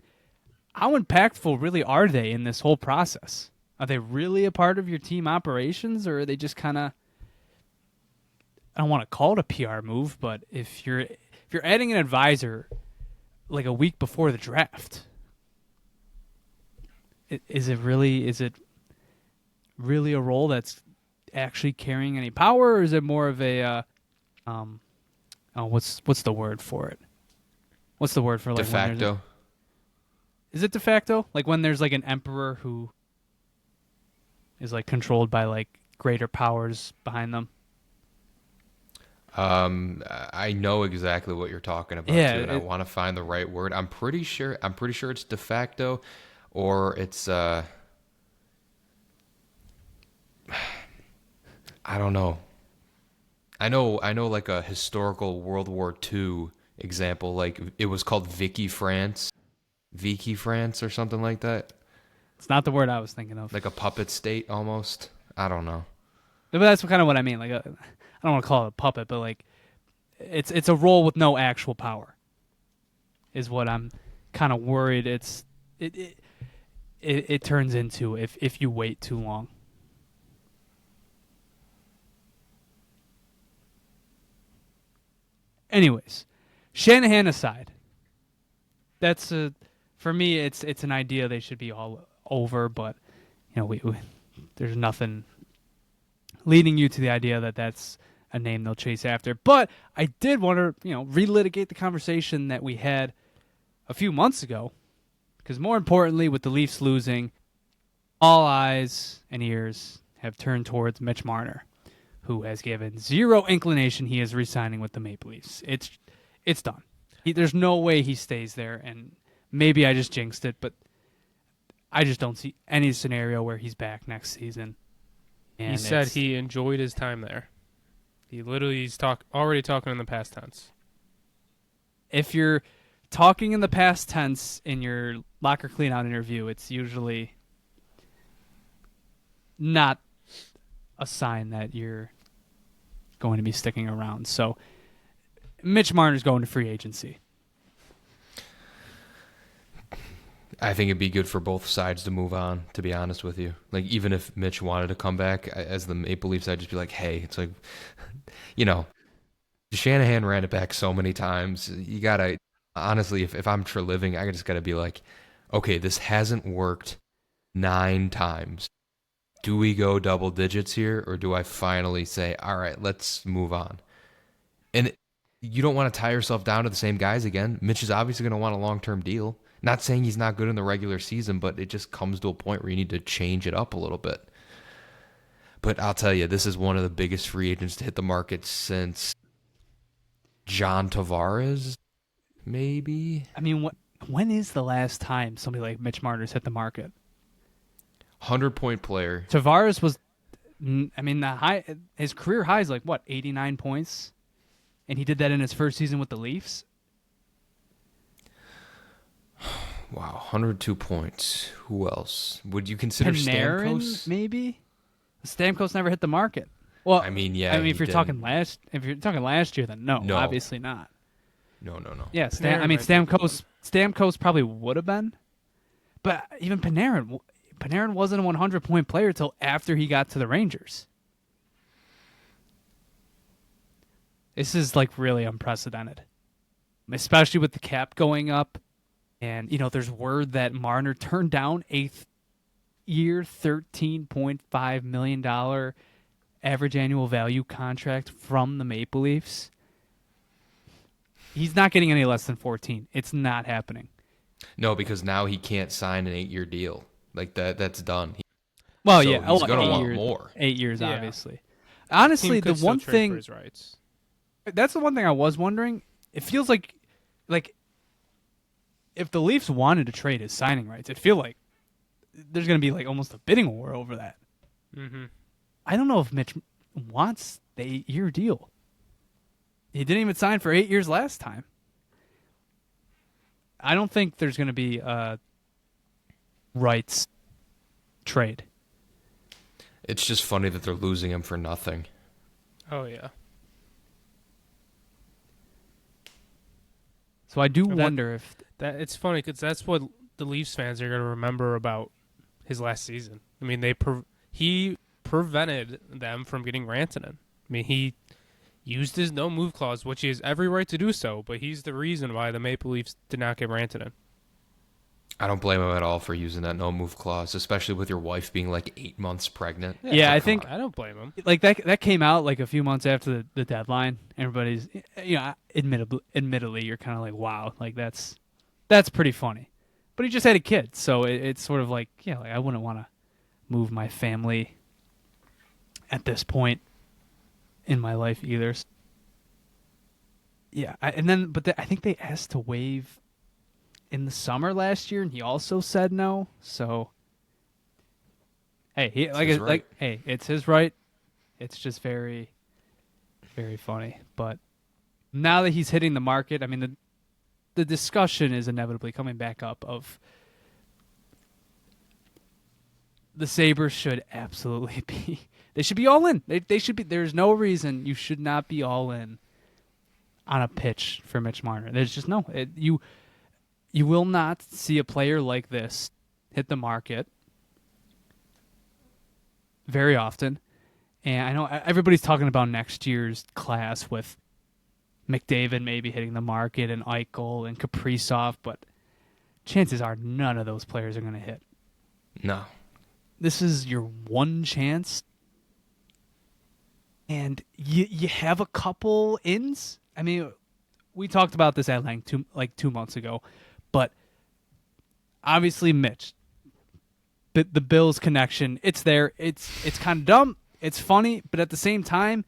how impactful really are they in this whole process? Are they really a part of your team operations, or are they just kind of, I don't want to call it a PR move, but if you're adding an advisor like a week before the draft, is it really a role that's actually carrying any power, or is it more of a what's the word for it? What's the word for, like, De facto. Is it de facto? Like when there's like an emperor who is like controlled by like greater powers behind them. I know exactly what you're talking about, Yeah, too, and I want to find the right word. I'm pretty sure it's de facto, or it's I don't know. I know like a historical World War II example, like it was called Vicky France or something like that. It's not the word I was thinking of. Like a puppet state almost. I don't know. But that's kind of what I mean. Like, I don't want to call it a puppet, but like, it's a role with no actual power. Is what I'm kind of worried it turns into if you wait too long. Anyways, Shanahan aside, that's for me it's an idea they should be all over, but you know we there's nothing leading you to the idea that that's a name they'll chase after. But I did want to, relitigate the conversation that we had a few months ago, because more importantly, with the Leafs losing, all eyes and ears have turned towards Mitch Marner, who has given zero inclination he is re-signing with the Maple Leafs. It's done. There's no way he stays there, and maybe I just jinxed it, but I just don't see any scenario where he's back next season. And he said he enjoyed his time there. He literally is already talking in the past tense. If you're talking in the past tense in your locker cleanout interview, it's usually not a sign that you're going to be sticking around. So Mitch Marner's going to free agency. I think it'd be good for both sides to move on, to be honest with you. Like, even if Mitch wanted to come back as the Maple Leafs, I'd just be like, hey, it's like, Shanahan ran it back so many times. You got to, honestly, if I'm Treliving, I just got to be like, okay, this hasn't worked 9 times. Do we go double digits here, or do I finally say, all right, let's move on? And you don't want to tie yourself down to the same guys again. Mitch is obviously going to want a long-term deal. Not saying he's not good in the regular season, but it just comes to a point where you need to change it up a little bit. But I'll tell you, this is one of the biggest free agents to hit the market since John Tavares, maybe. I mean, when is the last time somebody like Mitch Marner's hit the market? 100-point player. Tavares was, I mean, his career high is like what, 89 points, and he did that in his first season with the Leafs. Wow, 102 points. Who else? Would you consider Panarin, Stamkos? maybe. Stamkos never hit the market. Well, I mean, yeah. I mean, he if you're did. talking last year, then no, No. obviously not. No. Yeah, Panarin I mean, might be. Stamkos probably would have been, but even Panarin wasn't a 100-point player until after he got to the Rangers. This is like really unprecedented, especially with the cap going up. And, there's word that Marner turned down a year, $13.5 million average annual value contract from the Maple Leafs. He's not getting any less than 14. It's not happening. No, because now he can't sign an 8-year deal. Like that's done. Well, So yeah. he's Oh, gonna 8 want years, more. 8 years, Yeah. obviously. Honestly, Team the could still one trade for thing his rights. that's the one thing I was wondering. It feels like if the Leafs wanted to trade his signing rights, it feel like there's going to be like almost a bidding war over that. Mm-hmm. I don't know if Mitch wants the 8-year deal. He didn't even sign for 8 years last time. I don't think there's going to be a rights trade. It's just funny that they're losing him for nothing. Oh yeah. So I do That- wonder if That it's funny because that's what the Leafs fans are going to remember about his last season. I mean, he prevented them from getting Rantanen. I mean, he used his no move clause, which he has every right to do so, but he's the reason why the Maple Leafs did not get Rantanen. I don't blame him at all for using that no move clause, especially with your wife being like 8 months pregnant. Yeah, So I come think- on. I don't blame him. like that came out like a few months after the deadline. Everybody's, admittedly, you're kind of like, wow, like that's pretty funny. But he just had a kid, so it's sort of like, yeah, like I wouldn't want to move my family at this point in my life either. Yeah, I think they asked to waive in the summer last year, and he also said no. So, hey, his right. hey, it's his right. It's just very, very funny. But now that he's hitting the market, I mean, the discussion is inevitably coming back up of the Sabres should absolutely be. They should be all in. They should be. There's no reason you should not be all in on a pitch for Mitch Marner. There's just no. You will not see a player like this hit the market very often. And I know everybody's talking about next year's class with McDavid maybe hitting the market and Eichel and Kaprizov, but chances are none of those players are going to hit. No. This is your one chance. And you have a couple ins. I mean, we talked about this at length 2 months ago, but obviously Mitch, the Bills connection, it's there. It's kind of dumb. It's funny, but at the same time,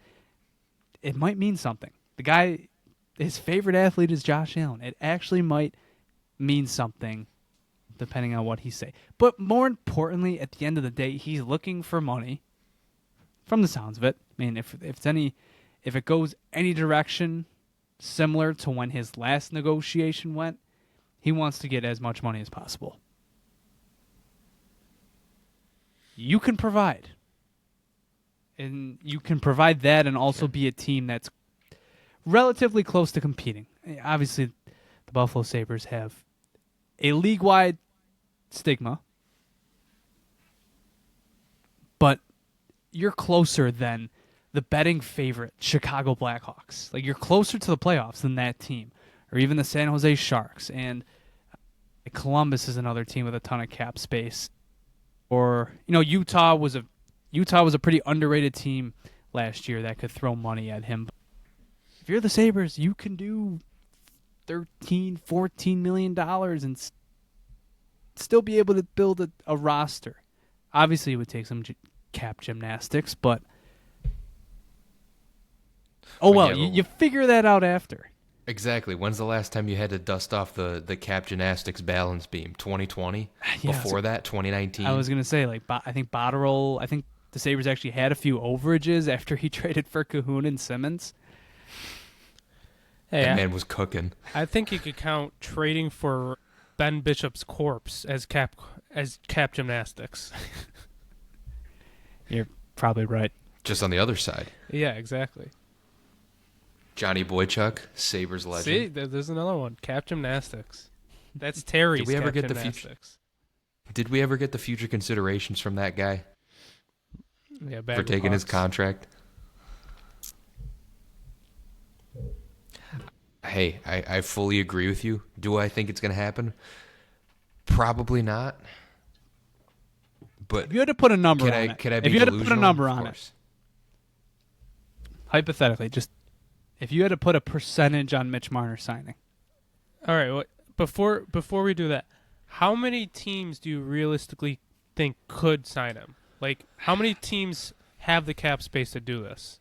it might mean something. The guy, his favorite athlete is Josh Allen. It actually might mean something, depending on what he say. But more importantly, at the end of the day, he's looking for money. From the sounds of it, I mean, if it goes any direction similar to when his last negotiation went, he wants to get as much money as possible. You can provide. And you can provide that and also be a team that's relatively close to competing. Obviously, the Buffalo Sabres have a league-wide stigma, but you're closer than the betting favorite Chicago Blackhawks. Like, you're closer to the playoffs than that team, or even the San Jose Sharks. And Columbus is another team with a ton of cap space. Or, Utah was a pretty underrated team last year that could throw money at him. If you're the Sabres, you can do $13, $14 million and still be able to build a roster. Obviously, it would take some cap gymnastics, but you figure that out after. Exactly. When's the last time you had to dust off the cap gymnastics balance beam? 2020? Yeah, Before that, 2019? I was gonna say like I think Botterill. I think the Sabres actually had a few overages after he traded for Cahoon and Simmons. Hey, That man was cooking. I think you could count trading for Ben Bishop's corpse as cap gymnastics. You're probably right. Just on the other side. Yeah, exactly. Johnny Boychuk, Sabres legend. See, there's another one. Cap gymnastics. That's Terry's. Did we ever cap get the gymnastics. Did we ever get the future considerations from that guy Yeah, for taking his contract? Hey, I fully agree with you. Do I think it's going to happen? Probably not. But If you had to put a number on it, could I be if you had to put a delusional? number Of on it, course. hypothetically, just if you had to put a percentage on Mitch Marner signing, All right. Well, before we do that, how many teams do you realistically think could sign him? Like, how many teams have the cap space to do this?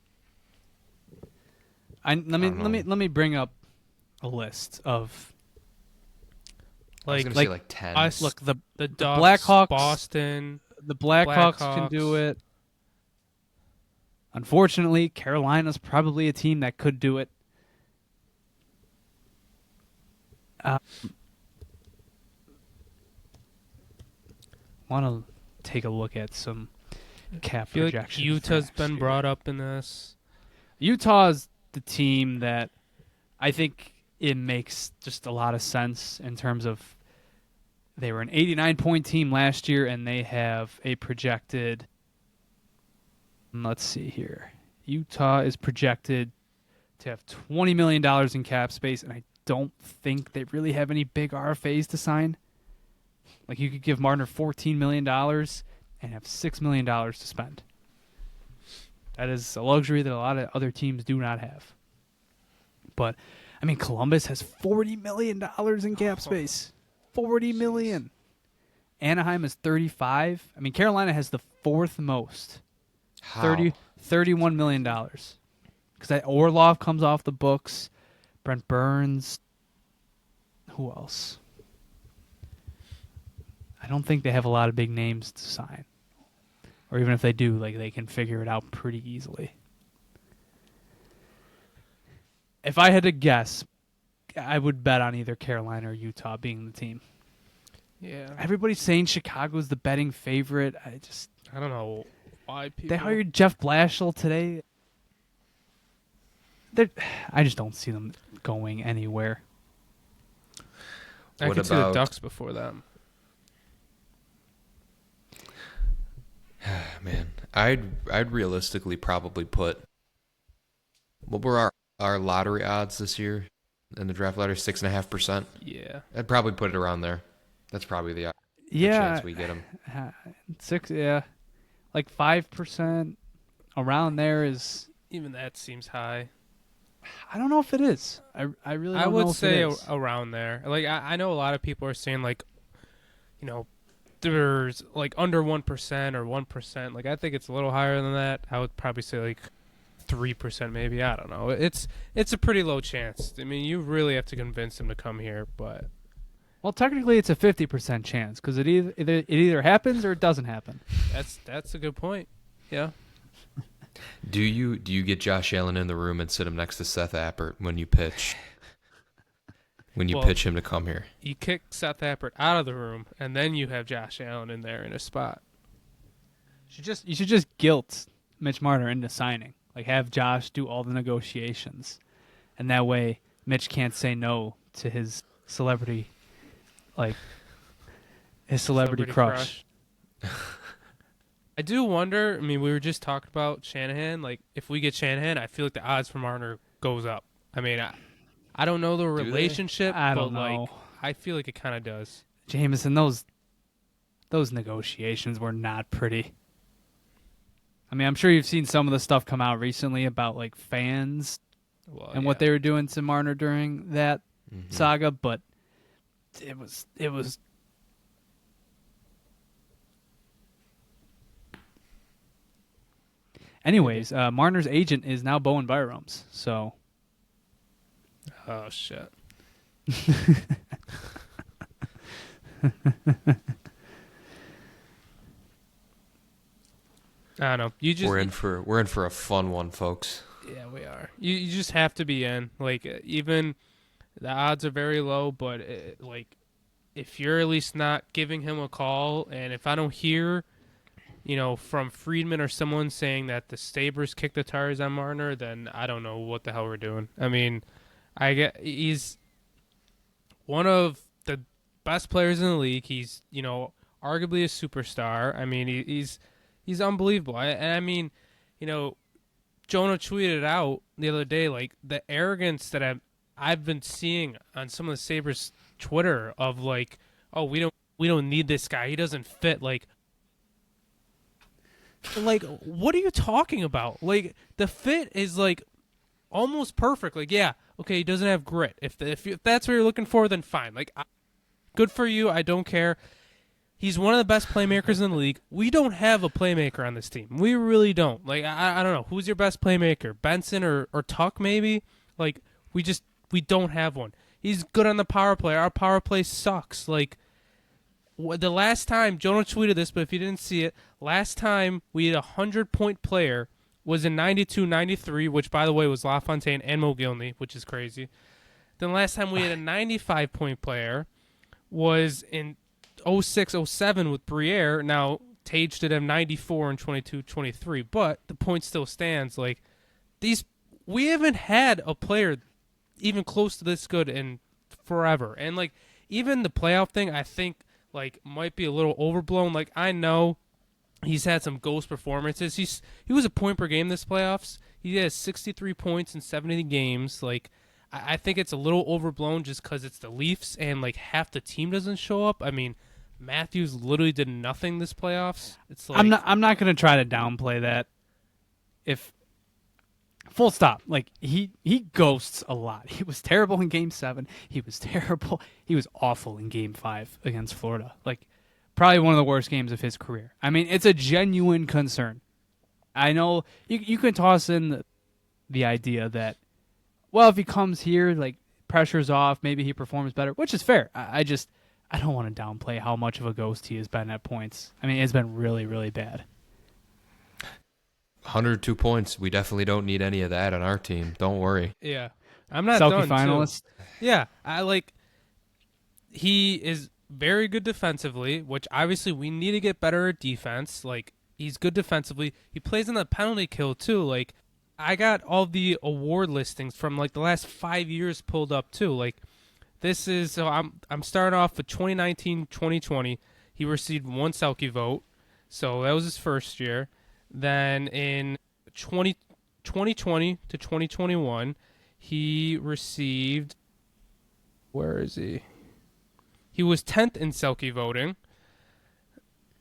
let me bring up a list of I was Like, going to say like 10. us, look the Ducks, Blackhawks, Boston. the Blackhawks can Blackhawks. do it. Unfortunately, Carolina's probably a team that could do it. Want to take a look at some cap I feel like projections. Utah's for been next brought up in this. year. Utah's the team that I think it makes just a lot of sense in terms of they were an 89-point team last year, and they have a projected. Let's see here. Utah is projected to have $20 million in cap space, and I don't think they really have any big RFAs to sign. Like, you could give Marner $14 million and have $6 million to spend. That is a luxury that a lot of other teams do not have. But, I mean, Columbus has $40 million in cap space. $40 million. Anaheim is 35. I mean, Carolina has the fourth most. How? $31 million. Because that Orlov comes off the books. Brent Burns. Who else? I don't think they have a lot of big names to sign. Or even if they do, like, they can figure it out pretty easily. If I had to guess, I would bet on either Carolina or Utah being the team. Yeah. Everybody's saying Chicago's the betting favorite. I don't know why people. They hired Jeff Blashill today. I just don't see them going anywhere. I What could see the about- Ducks before them. Man, I'd realistically probably put. What were our lottery odds this year in the draft lottery? 6.5%. Yeah. I'd probably put it around there. That's probably the Yeah, chance we get them. 6. Yeah, like 5% around there is. Even that seems high. I don't know if it is. I really don't I know would if say it is. around there. Like I know a lot of people are saying like, there's like under 1% or 1%. Like I think it's a little higher than that. I would probably say like 3% maybe. I don't know. It's a pretty low chance. I mean, you really have to convince them to come here, but Well, technically, it's a 50% chance because it either happens or it doesn't happen. that's a good point. Yeah. Do you get Josh Allen in the room and sit him next to Seth Appert when you pitch? When you Well, pitch him to come here? You kick Seth Appert out of the room, and then you have Josh Allen in there in a spot. You should just guilt Mitch Marner into signing. Like, have Josh do all the negotiations, and that way Mitch can't say no to his celebrity, like his celebrity crush. I do wonder. I mean, we were just talking about Shanahan. Like, if we get Shanahan, I feel like the odds for Marner goes up. I mean, I don't know the they? relationship, I don't but know. like, I feel like it kind of does. Jameson, those negotiations were not pretty. I mean, I'm sure you've seen some of the stuff come out recently about like fans Well, and what they were doing to Marner during that saga, but it was. Anyways, Marner's agent is now Bowen Byram's, so Oh shit. I don't know. You just We're in for a fun one, folks. yeah, we are. You just have to be in. Like even the odds are very low, but like if you're at least not giving him a call, and if I don't hear, from Friedman or someone saying that the Sabres kicked the tires on Marner, then I don't know what the hell we're doing. I mean, he's one of the best players in the league. He's arguably a superstar. I mean, he's unbelievable. I mean, Jonah tweeted out the other day like the arrogance that I've been seeing on some of the Sabres Twitter of like, oh, we don't need this guy. He doesn't fit. Like, what are you talking about? Like, the fit is like almost perfect. Like, yeah, okay, he doesn't have grit. If that's what you're looking for, then fine. Like, good for you. I don't care. He's one of the best playmakers in the league. We don't have a playmaker on this team. We really don't. Like, I don't know. Who's your best playmaker? Benson or Tuck, maybe? Like, we don't have one. He's good on the power play. Our power play sucks. Like, the last time, Jonah tweeted this, but if you didn't see it, last time we had a 100-point player was in 92-93, which, by the way, was LaFontaine and Mogilny, which is crazy. Then last time we had a 95-point player was in 06-07 with Briere. Now, Tage did have 94 and 22-23, but the point still stands. Like, we haven't had a player even close to this good in forever. And, like, even the playoff thing, I think, like, might be a little overblown. Like, I know he's had some ghost performances. He was a point per game this playoffs. He has 63 points in 70 games. Like, I think it's a little overblown just because it's the Leafs and, like, half the team doesn't show up. I mean, Matthews literally did nothing this playoffs. It's like I'm not going to try to downplay that. If full stop, like he ghosts a lot. He was terrible in Game 7. He was terrible. He was awful in Game 5 against Florida. Like probably one of the worst games of his career. I mean, it's a genuine concern. I know you can toss in the idea that, well, if he comes here, like pressure's off, maybe he performs better, which is fair. I don't want to downplay how much of a ghost he has been at points. I mean, it's been really, really bad. 102 points. We definitely don't need any of that on our team. Don't worry. yeah. I'm not Selke done, finalist. too. Yeah, he is very good defensively, which obviously we need to get better at defense. Like, he's good defensively. He plays in the penalty kill, too. Like, I got all the award listings from, like, the last 5 years pulled up, too. Like, this is, so I'm starting off with 2019-2020. He received one Selke vote, so that was his first year. Then in 2020 to 2021, he received, where is he? He was 10th in Selke voting.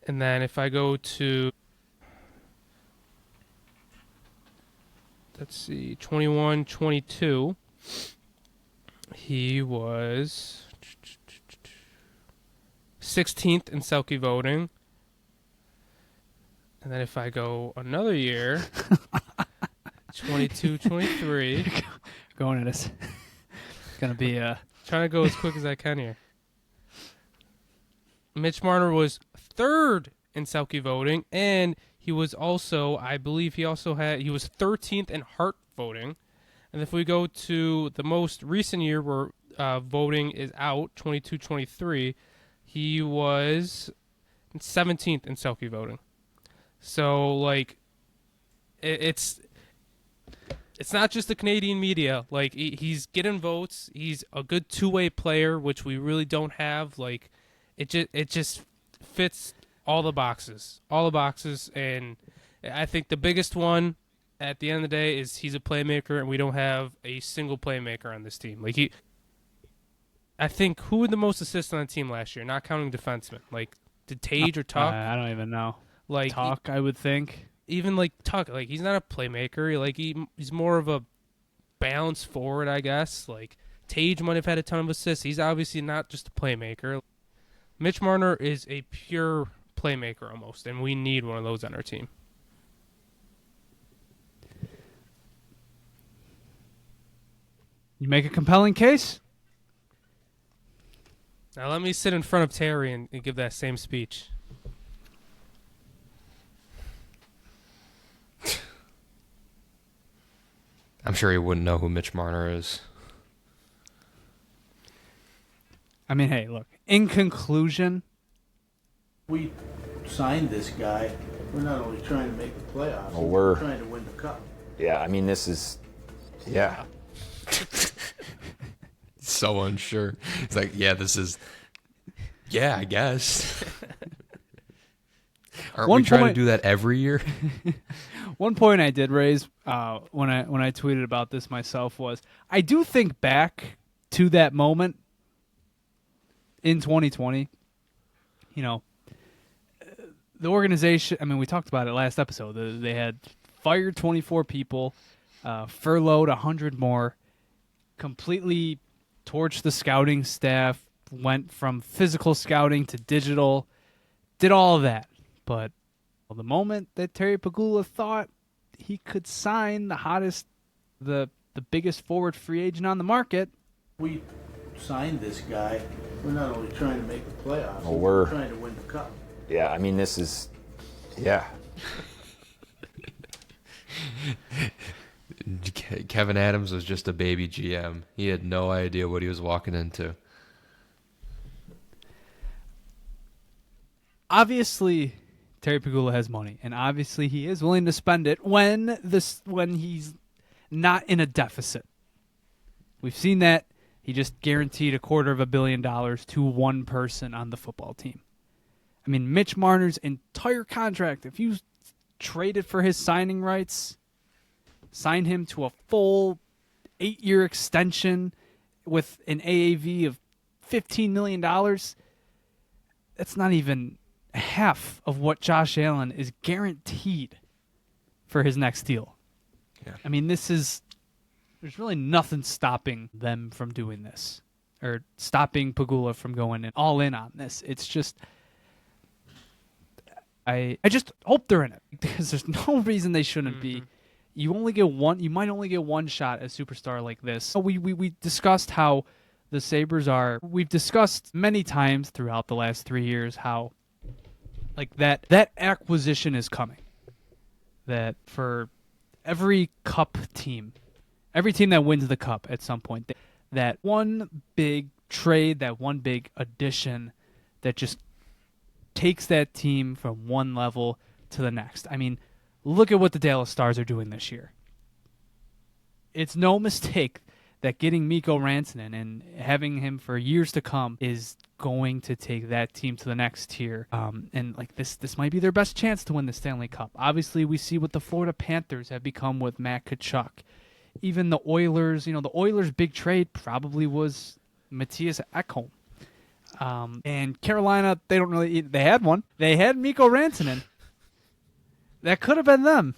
And then if I go to, let's see, 21-22, he was 16th in Selke voting. And then if I go another year, 22-23. Going at us. It's going to be Trying to go as quick as I can here. Mitch Marner was 3rd in Selke voting, and he was also, I believe he was 13th in Hart voting. And if we go to the most recent year where voting is out, 22-23, he was 17th in Selke voting. So, like, it's not just the Canadian media. Like, he's getting votes. He's a good two-way player, which we really don't have. Like, it just fits all the boxes. And I think the biggest one at the end of the day is he's a playmaker, and we don't have a single playmaker on this team. Like, I think, who had the most assists on the team last year, not counting defensemen? Like, did Tage or Tuck? I don't even know. Like, Talk, I would think. Even like Tuck, like he's not a playmaker. Like he's more of a balanced forward, I guess. Like Tage might have had a ton of assists. He's obviously not just a playmaker. Mitch Marner is a pure playmaker almost, and we need one of those on our team. You make a compelling case. Now let me sit in front of Terry and give that same speech. I'm sure he wouldn't know who Mitch Marner is. I mean, hey, look. In conclusion, We signed this guy. We're not only trying to make the playoffs, Well, we're we're- trying to win the cup. Yeah, I mean, this is, yeah. So unsure. It's like, yeah, this is, yeah, I guess. Aren't One we trying point- to do that every year? one point I did raise when I tweeted about this myself was I do think back to that moment in 2020. You know, the organization. I mean, we talked about it last episode. They had fired 24 people, furloughed 100 more, completely torched the scouting staff, went from physical scouting to digital, did all of that. But the moment that Terry Pegula thought he could sign the hottest, the biggest forward free agent on the market, We signed this guy. We're not only trying to make the playoffs, Well, we're we're- trying to win the cup. Yeah, I mean, this is, yeah. Kevin Adams was just a baby GM. He had no idea what he was walking into. obviously Terry Pegula has money, and obviously he is willing to spend it when he's not in a deficit. We've seen that. He just guaranteed $250 million to one person on the football team. I mean, Mitch Marner's entire contract, if you traded for his signing rights, signed him to a full 8-year extension with an AAV of $15 million, that's not even half of what Josh Allen is guaranteed for his next deal. Yeah. I mean, there's really nothing stopping them from doing this or stopping Pegula from going all in on this. It's just, I just hope they're in it because there's no reason they shouldn't be. You only get one. You might only get one shot at a superstar like this. We discussed how the Sabres are. We've discussed many times throughout the last 3 years how, like that acquisition is coming. That for every cup team, every team that wins the cup at some point, that one big trade, that one big addition, that just takes that team from one level to the next. I mean, look at what the Dallas Stars are doing this year. It's no mistake that getting Mikko Rantanen and having him for years to come is going to take that team to the next tier. And like this might be their best chance to win the Stanley Cup. Obviously, we see what the Florida Panthers have become with Matt Tkachuk. Even the Oilers, the Oilers' big trade probably was Matthias Ekholm. And Carolina, they had one. They had Mikko Rantanen. That could have been them.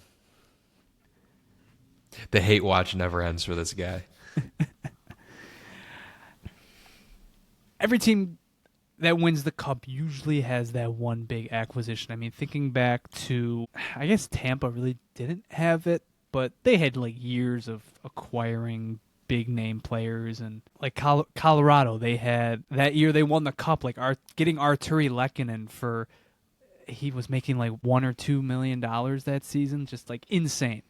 The hate watch never ends for this guy. Every team that wins the cup usually has that one big acquisition. I mean, thinking back to, I guess Tampa really didn't have it, but they had like years of acquiring big name players, and like Colorado, they had that year they won the cup, like getting Arturi Lehkonen for, he was making like $1 or $2 million that season, just like insane.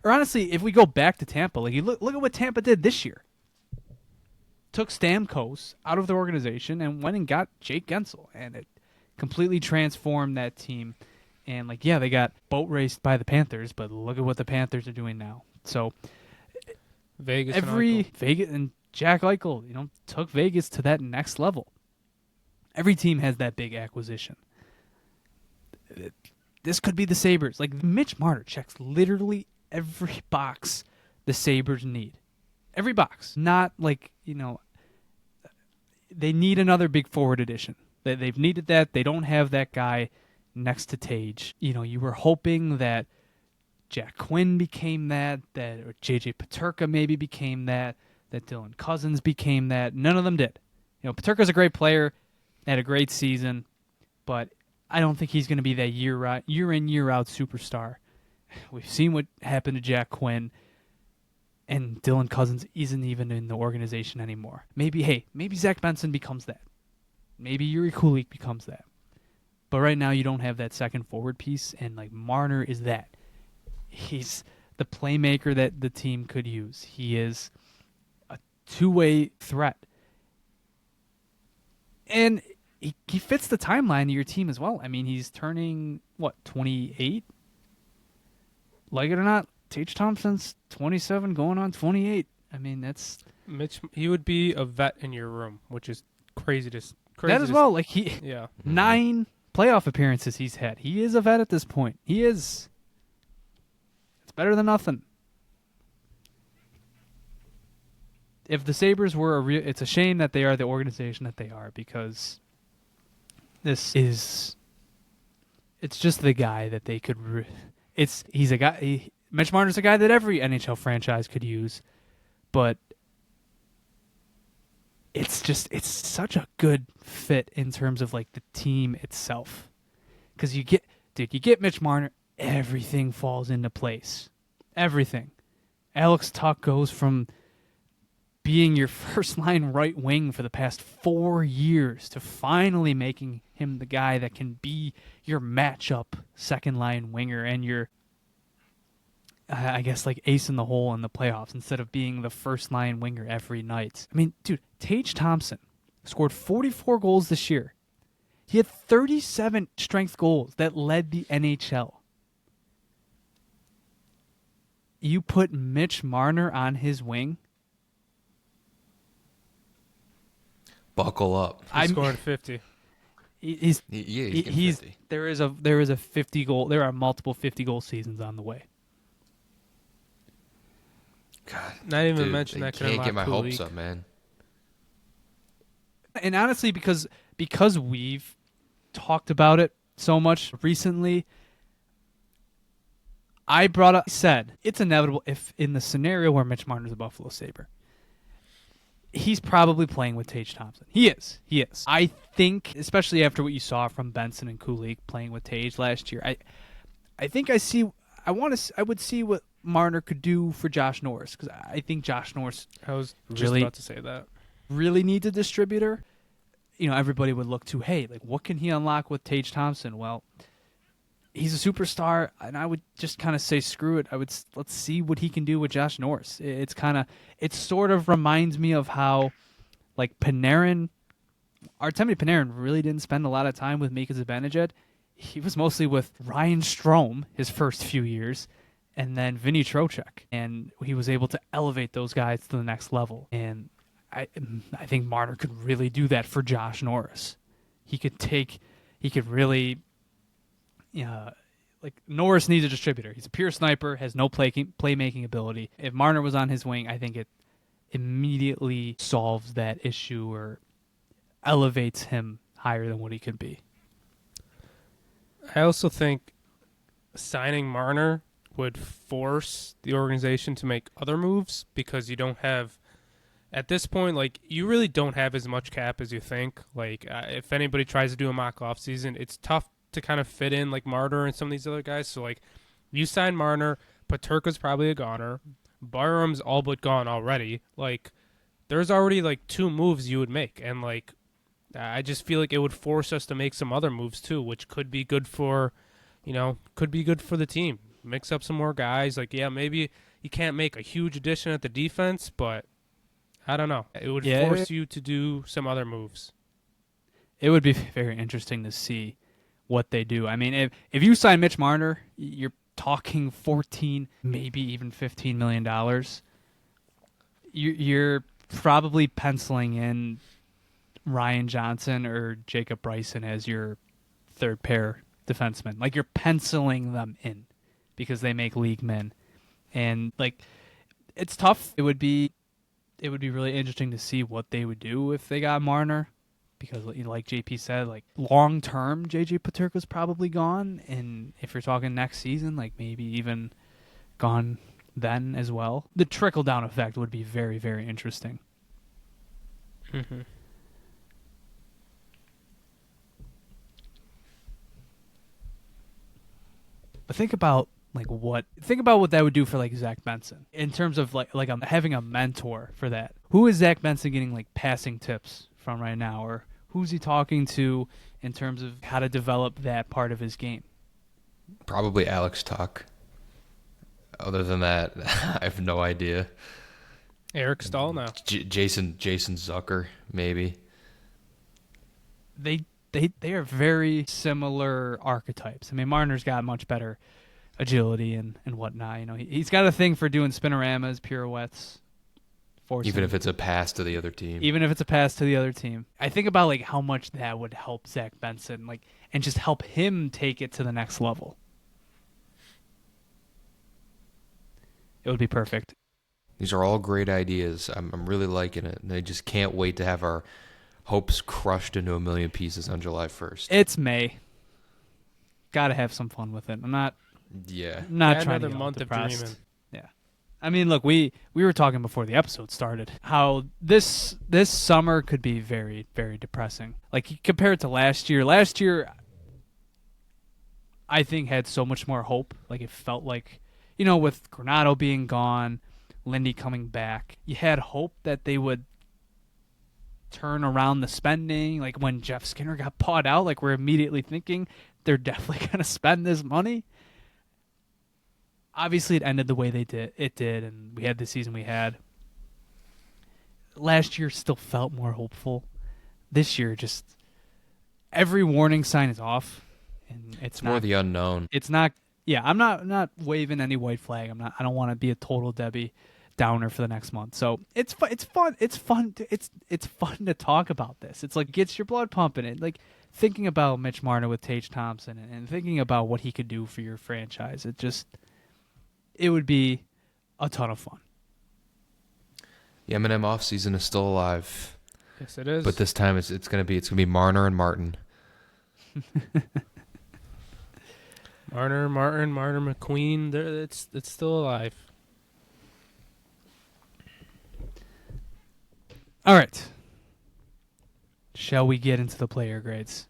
Or honestly, if we go back to Tampa, like you look at what Tampa did this year. Took Stamkos out of the organization and went and got Jake Gensel, and it completely transformed that team. And like, yeah, they got boat raced by the Panthers, but look at what the Panthers are doing now. So Vegas Vegas and Jack Eichel, took Vegas to that next level. Every team has that big acquisition. This could be the Sabres. Like Mitch Marner checks literally every box the Sabres need. Every box. Not like, they need another big forward addition. They've needed that. They don't have that guy next to Tage. You were hoping that Jack Quinn became that or JJ Peterka maybe became that Dylan Cousins became that. None of them did. Peterka's a great player, had a great season, but I don't think he's going to be that year in, year out superstar. We've seen what happened to Jack Quinn. and Dylan Cousins isn't even in the organization anymore. Maybe Zach Benson becomes that. Maybe Yuri Kulik becomes that. But right now you don't have that second forward piece, and like Marner is that. He's the playmaker that the team could use. He is a two-way threat. And he fits the timeline of your team as well. I mean, he's turning, 28? Like it or not, Tage Thompson's 27 going on 28. I mean, that's... Mitch, he would be a vet in your room, which is crazy to that as well. Like yeah. 9 playoff appearances he's had. He is a vet at this point. He is. It's better than nothing. If the Sabres were it's a shame that they are the organization that they are, because it's just the guy that they could. He's a guy. Mitch Marner's a guy that every NHL franchise could use, but it's such a good fit in terms of like the team itself, because you get Mitch Marner, everything falls into place, everything. Alex Tuch goes from being your first line right wing for the past 4 years to finally making him the guy that can be your matchup second line winger and your, I guess, like ace in the hole in the playoffs instead of being the first line winger every night. I mean, dude, Tage Thompson scored 44 goals this year. He had 37 strength goals that led the NHL. You put Mitch Marner on his wing. Buckle up. He scored 50. He's getting 50. There is a 50 goal. There are multiple 50 goal seasons on the way. God, Not even dude, mention that could can't unlock get my the hopes league. up, man. And honestly, because we've talked about it so much recently, said it's inevitable if in the scenario where Mitch Marner's a Buffalo Sabre, he's probably playing with Tage Thompson. He is. I think, especially after what you saw from Benson and Kulik playing with Tage last year, I think I would see what Marner could do for Josh Norris, because I think Josh Norris I was just really about to say that. really needs a distributor. You know, everybody would look to, hey, like, what can he unlock with Tage Thompson? Well, he's a superstar, and I would just kind of say, screw it. Let's see what he can do with Josh Norris. It sort of reminds me of how, like, Artemi Panarin really didn't spend a lot of time with Mika Zibanejad. He was mostly with Ryan Strome his first few years, and then Vinny Trocheck, and he was able to elevate those guys to the next level. And I think Marner could really do that for Josh Norris. He could really, like, Norris needs a distributor. He's a pure sniper, has no playmaking ability. If Marner was on his wing, I think it immediately solves that issue or elevates him higher than what he could be. I also think signing Marner would force the organization to make other moves, because you don't have, at this point, like, you really don't have as much cap as you think. Like, if anybody tries to do a mock off season, it's tough to kind of fit in like Marner and some of these other guys. So, like, you sign Marner, Paterka's probably a goner, Byram's all but gone already. Like, there's already like 2 moves you would make, and like, I just feel like it would force us to make some other moves too, which could be good for, the team. Mix up some more guys. Like, yeah, maybe you can't make a huge addition at the defense, but I don't know. It would force you to do some other moves. It would be very interesting to see what they do. I mean, if you sign Mitch Marner, you're talking $14, maybe even $15 million. You're probably penciling in Ryan Johnson or Jacob Bryson as your third pair defenseman. Like, you're penciling them in because they make league men. And, like, it's tough. It would be really interesting to see what they would do if they got Marner, because, like JP said, like, long term, JJ Paterka's probably gone, and if you're talking next season, like, maybe even gone then as well. The trickle down effect would be very, very interesting. Mm-hmm. But think about Like think about what that would do for like Zach Benson in terms of having a mentor for that. Who is Zach Benson getting like passing tips from right now, or who's he talking to in terms of how to develop that part of his game? Probably Alex Tuck. Other than that, I have no idea. Eric Stahl now. Jason Zucker, maybe. They are very similar archetypes. I mean, Marner's got much better agility and whatnot. You know, he's got a thing for doing spinoramas, pirouettes. Even if it's a pass to the other team. Even if it's a pass to the other team. I think about like how much that would help Zach Benson, like, and just help him take it to the next level. It would be perfect. These are all great ideas. I'm really liking it. And I just can't wait to have our hopes crushed into a million pieces on July 1st. It's May. Got to have some fun with it. I'm not Yeah. trying another to get month of depressed. dreaming. Yeah. I mean, look, we were talking before the episode started how this summer could be very, very depressing. Like compared to last year. Last year I think had so much more hope. Like it felt like, you know, with Granado being gone, Lindy coming back, you had hope that they would turn around the spending. Like when Jeff Skinner got bought out, like we're immediately thinking they're definitely going to spend this money. Obviously, it ended the way it did, and we had the season we had. Last year still felt more hopeful. This year, just every warning sign is off, and it's more the unknown. It's not. Yeah, I'm not waving any white flag. I don't want to be a total Debbie Downer for the next month. So it's fun. It's fun to talk about this. It's like gets your blood pumping. It like thinking about Mitch Marner with Tage Thompson and thinking about what he could do for your franchise. It would be a ton of fun. The M&M offseason is still alive. Yes, it is. But this time it's gonna be Marner and Martin. Marner McQueen. It's still alive. All right. Shall we get into the player grades?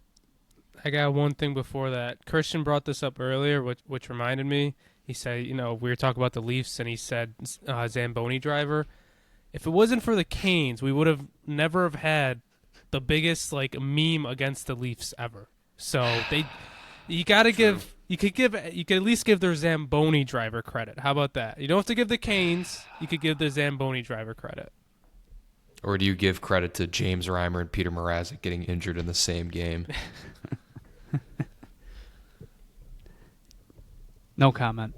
I got one thing before that. Christian brought this up earlier, which reminded me. He said, you know, we were talking about the Leafs, and he said Zamboni driver. If it wasn't for the Canes, we would have never have had the biggest like meme against the Leafs ever. So you got to give. You could at least give their Zamboni driver credit. How about that? You don't have to give the Canes. You could give the Zamboni driver credit. Or do you give credit to James Reimer and Peter Mrazek getting injured in the same game? No comment.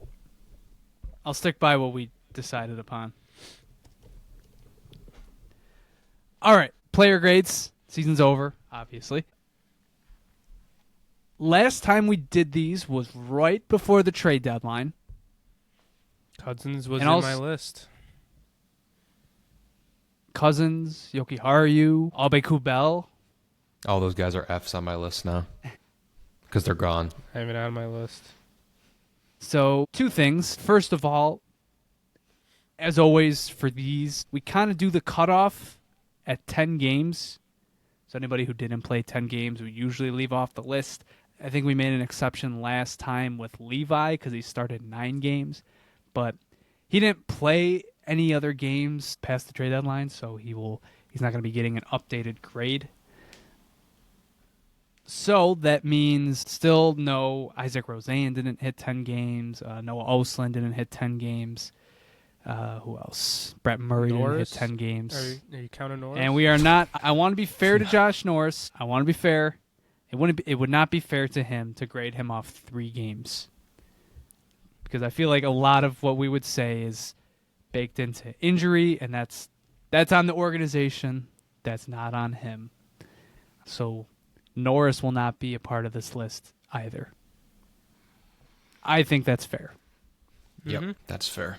I'll stick by what we decided upon. All right, player grades. Season's over, obviously. Last time we did these was right before the trade deadline. Cousins was And in also- my list. Cousins, Yoki Haru, Abe Kubel. All those guys are Fs on my list now. Because they're gone. I have it on my list. So, two things. First of all, as always for these, we kind of do the cutoff at 10 games. So anybody who didn't play 10 games, we usually leave off the list. I think we made an exception last time with Levi because he started 9 games. But he didn't play any other games past the trade deadline, so he's not going to be getting an updated grade. So that means still no Isaac Roseanne didn't hit 10 games. Noah Oslin didn't hit 10 games. Who else? Brett Murray Norris? didn't hit 10 games. Are you counting Norris? And we are not. I want to be fair to Josh Norris. I want to be fair. It would not be fair to him to grade him off 3 games. Because I feel like a lot of what we would say is baked into injury, and that's on the organization. That's not on him. So Norris will not be a part of this list either. I think that's fair. Yep, that's fair.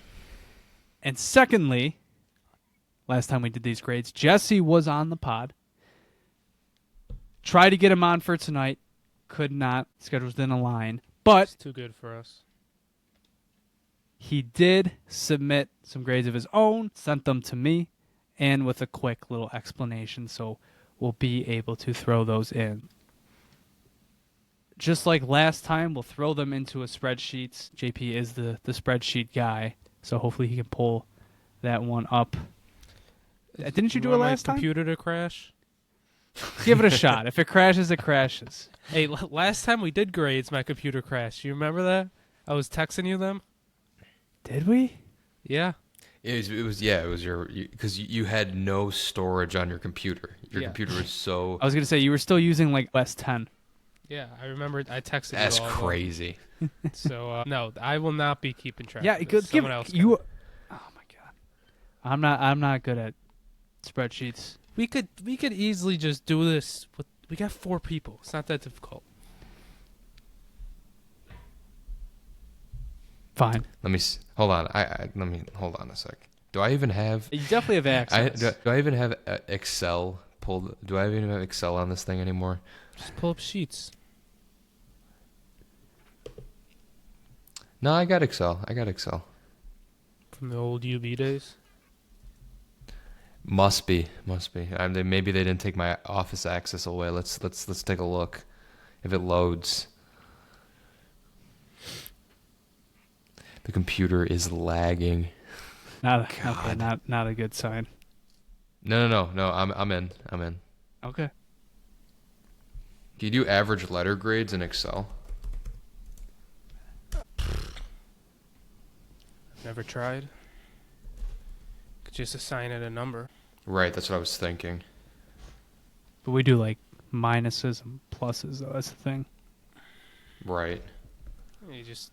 And secondly, last time we did these grades, Jesse was on the pod. Tried to get him on for tonight. Could not. Schedules didn't align. But It's too good for us. he did submit some grades of his own, sent them to me, and with a quick little explanation, so we'll be able to throw those in. just like last time, we'll throw them into a spreadsheet. JP is the spreadsheet guy, so hopefully he can pull that one up. Didn't you do it want last my time? computer to crash? Give it a shot. If it crashes, it crashes. Hey, last time we did grades, my computer crashed. You remember that? I was texting you them. Did we? Yeah. It was your because you had no storage on your computer. Your Yeah. computer was so. I was gonna say you were still using like OS 10. Yeah, I remember. I texted That's you all. crazy. So no, I will not be keeping track. Yeah, of it this. could give Someone else. you. can. Oh my god, I'm not good at spreadsheets. We could easily just do this. We got 4 people. It's not that difficult. Fine. Let me hold on. Let me hold on a sec. Do I even have? You definitely have access. Do I even have Excel pulled? Do I even have Excel on this thing anymore? Just pull up sheets. No, I got Excel. From the old UB days. Must be. Maybe they didn't take my Office access away. Let's take a look. If it loads. The computer is lagging. Not God. not a good sign. No. I'm in. Okay. Do you do average letter grades in Excel? Never tried. Could just assign it a number. Right, that's what I was thinking. But we do like minuses and pluses, though. That's the thing. Right. You just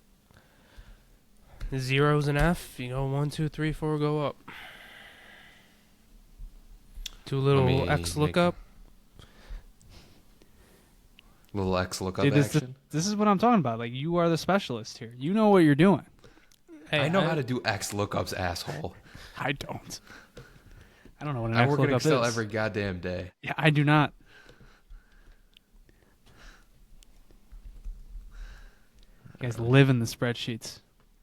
zeros and F. You go 1, 2, 3, 4, go up. Do a little me X make- lookup. Little X lookup Dude, action. this is what I'm talking about. Like, you are the specialist here. You know what you're doing. Hey, I know how to do X lookups, asshole. I don't. I don't know what an I X work in lookup Excel is. every goddamn day. Yeah, I do not. You guys live in the spreadsheets.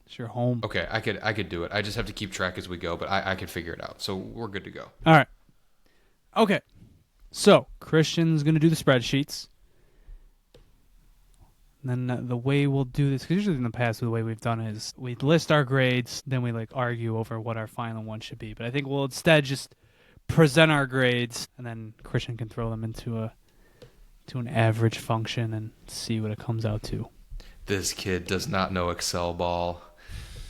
It's your home. Okay, I could do it. I just have to keep track as we go, but I could figure it out. So we're good to go. All right. Okay. So, Christian's going to do the spreadsheets. And then the way we'll do this, because usually in the past, the way we've done is we list our grades, then we like argue over what our final one should be. But I think we'll instead just present our grades, and then Christian can throw them into an average function and see what it comes out to. This kid does not know Excel ball.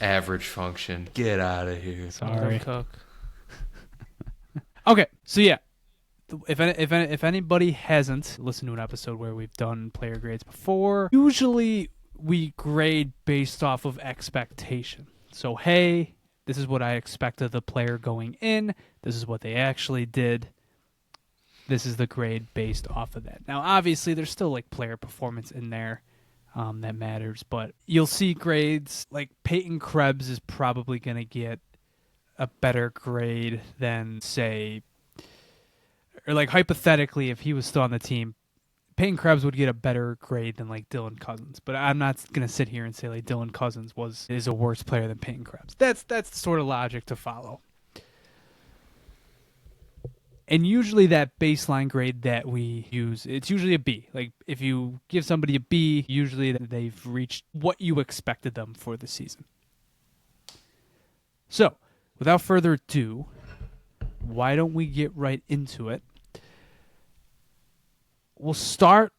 Average function. Get out of here. Sorry. Cook. Okay, so yeah, if anybody hasn't listened to an episode where we've done player grades before, usually we grade based off of expectation. So hey, this is what I expect of the player going in. This is what they actually did. This is the grade based off of that. Now, obviously, there's still like player performance in there that matters, but you'll see grades like Peyton Krebs is probably going to get a better grade than, say, or like hypothetically, if he was still on the team, Peyton Krebs would get a better grade than like Dylan Cousins. But I'm not going to sit here and say like Dylan Cousins is a worse player than Peyton Krebs. That's the sort of logic to follow. And usually that baseline grade that we use, it's usually a B. Like if you give somebody a B, usually they've reached what you expected them for the season. So, without further ado, why don't we get right into it? We'll start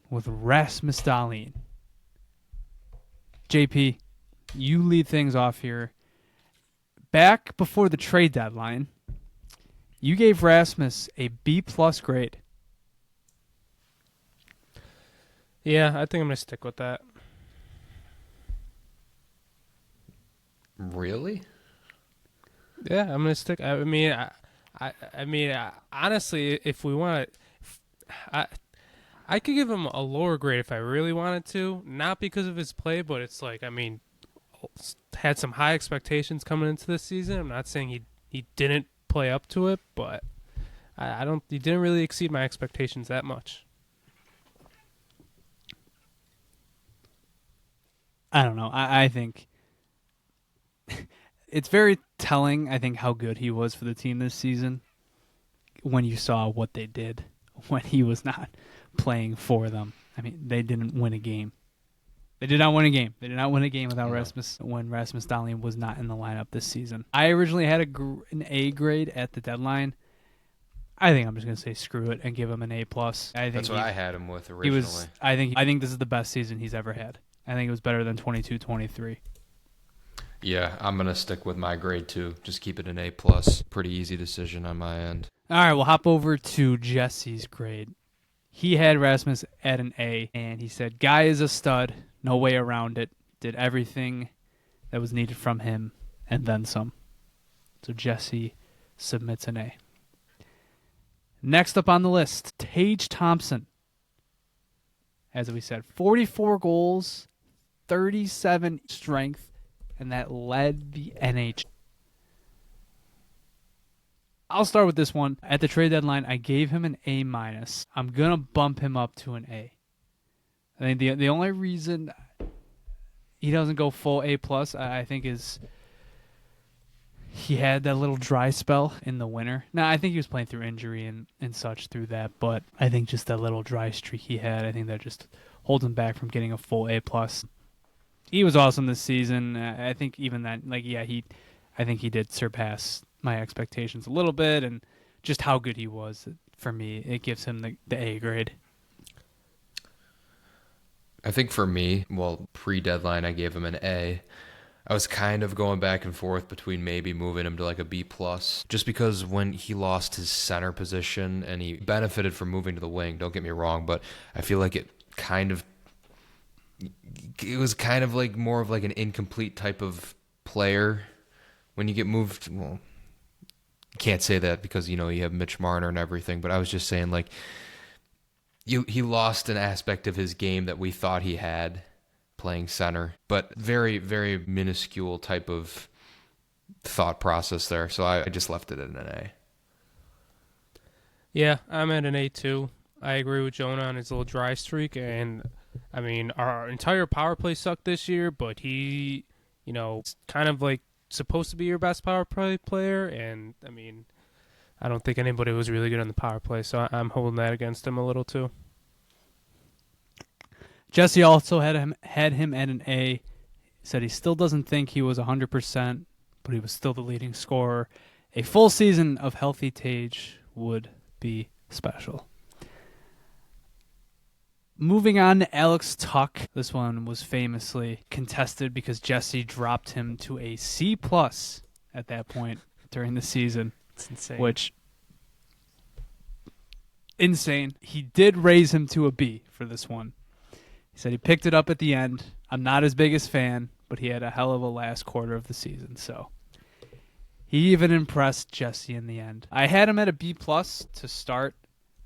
with Rasmus Dahlin. JP, you lead things off here. Back before the trade deadline, you gave Rasmus a B+ grade. Yeah, I think I'm gonna stick with that. Really? Yeah, I'm gonna stick. I mean, honestly, if we want to, I could give him a lower grade if I really wanted to. Not because of his play, but it's like, I mean, had some high expectations coming into this season. I'm not saying he didn't play up to it, but he didn't really exceed my expectations that much. I don't know. I think it's very telling, I think, how good he was for the team this season when you saw what they did when he was not playing for them. I mean, they didn't win a game. They did not win a game. They did not win a game without No. Rasmus when Rasmus Dahlin was not in the lineup this season. I originally had an A grade at the deadline. I think I'm just going to say screw it and give him an A+. That's what I had him with He originally. was. I think this is the best season he's ever had. I think it was better than 22-23. Yeah, I'm going to stick with my grade too. Just keep it an A+. Pretty easy decision on my end. All right, we'll hop over to Jesse's grade. He had Rasmus at an A, and he said, guy is a stud, no way around it. Did everything that was needed from him, and then some. So Jesse submits an A. Next up on the list, Tage Thompson. As we said, 44 goals, 37 strength, and that led the NHL. I'll start with this one. At the trade deadline, I gave him an A-. I'm going to bump him up to an A. I think the only reason he doesn't go full A+, I think, is he had that little dry spell in the winter. Now, I think he was playing through injury and such through that, but I think just that little dry streak he had, I think that just holds him back from getting a full A+. He was awesome this season. I think even that, I think he did surpass my expectations a little bit, and just how good he was, for me, it gives him the A grade. I think for me, pre-deadline I gave him an A. I was kind of going back and forth between maybe moving him to like a B+, just because when he lost his center position and he benefited from moving to the wing, don't get me wrong, but I feel like it was kind of like more of like an incomplete type of player when you get moved. Well, you can't say that because, you have Mitch Marner and everything, but I was just saying like he lost an aspect of his game that we thought he had playing center, but very, very minuscule type of thought process there. So I just left it at an A. Yeah, I'm at an A too. I agree with Jonah on his little dry streak, and I mean our entire power play sucked this year, but he, kind of like supposed to be your best power play player, and I mean, I don't think anybody was really good on the power play, so I'm holding that against him a little too. Jesse also had him at an A. Said he still doesn't think he was 100%, but he was still the leading scorer. A full season of healthy Tage would be special. Moving on to Alex Tuck. This one was famously contested because Jesse dropped him to a C+ at that point during the season. It's insane. Which, insane. He did raise him to a B for this one. He said he picked it up at the end. I'm not his biggest fan, but he had a hell of a last quarter of the season, so he even impressed Jesse in the end. I had him at a B+ to start,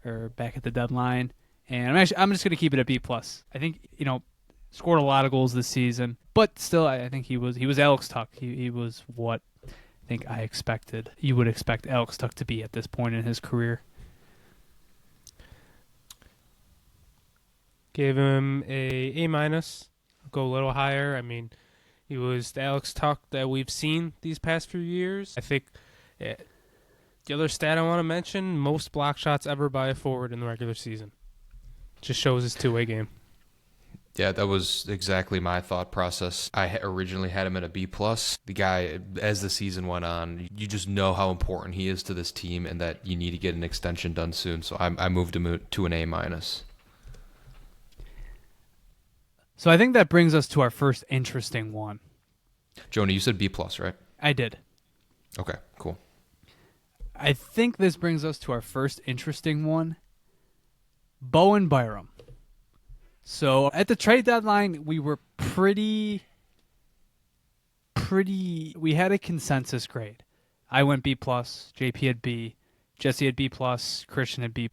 or back at the deadline, and I'm just going to keep it at B+. I think, scored a lot of goals this season, but still I think he was Alex Tuck. He was what I think I expected. You would expect Alex Tuck to be at this point in his career. Gave him a A-. I'll go a little higher. I mean, he was the Alex Tuck that we've seen these past few years. I think the other stat I want to mention, most block shots ever by a forward in the regular season. Just shows his two-way game. Yeah, that was exactly my thought process. I originally had him at a B+. The guy, as the season went on, you just know how important he is to this team and that you need to get an extension done soon. So I moved him to an A-. So I think that brings us to our first interesting one. Jonah, you said B+, right? I did. Okay, cool. I think this brings us to our first interesting one. Bowen Byram. So at the trade deadline, we were pretty, we had a consensus grade. I went B+, JP had B, Jesse had B+, Christian had B.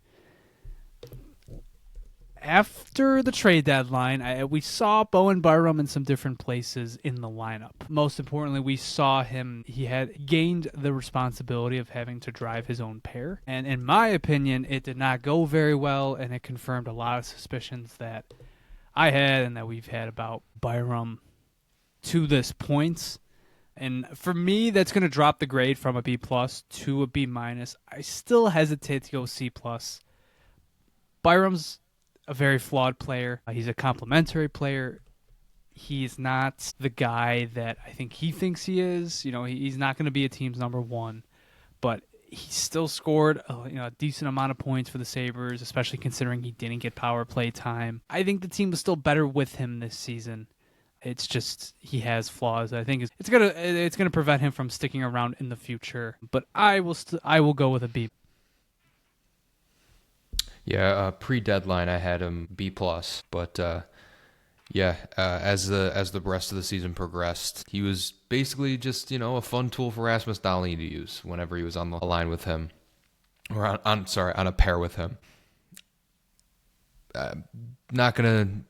After the trade deadline, we saw Bowen Byram in some different places in the lineup. Most importantly, we saw he had gained the responsibility of having to drive his own pair. And in my opinion, it did not go very well, and it confirmed a lot of suspicions that I had and that we've had about Byram to this point. And for me, that's going to drop the grade from a B+ to a B-. I still hesitate to go C+. Byram's a very flawed player. He's a complimentary player. He's not the guy that I think he thinks he is. He's not going to be a team's number one, but he still scored a decent amount of points for the Sabres, especially considering he didn't get power play time. I think the team was still better with him this season. It's just he has flaws. I think it's gonna prevent him from sticking around in the future. But I will go with a B. Yeah, pre-deadline I had him B+, but as the rest of the season progressed, he was basically just a fun tool for Rasmus Dahlin to use whenever he was on the line with him, or on a pair with him. Not gonna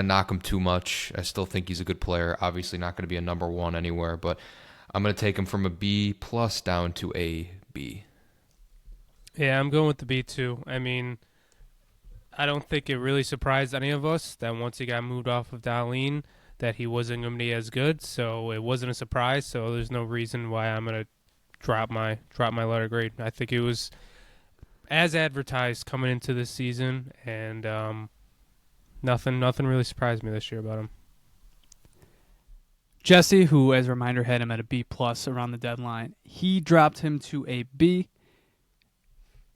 knock him too much. I still think he's a good player. Obviously, not gonna be a number one anywhere, but I'm gonna take him from a B+ down to a B. Yeah, I'm going with the B too. I mean, I don't think it really surprised any of us that once he got moved off of Dahlin that he wasn't going to be as good. So it wasn't a surprise. So there's no reason why I'm going to drop my letter grade. I think it was as advertised coming into this season, and nothing really surprised me this year about him. Jesse, who as a reminder had him at a B+ around the deadline, he dropped him to a B.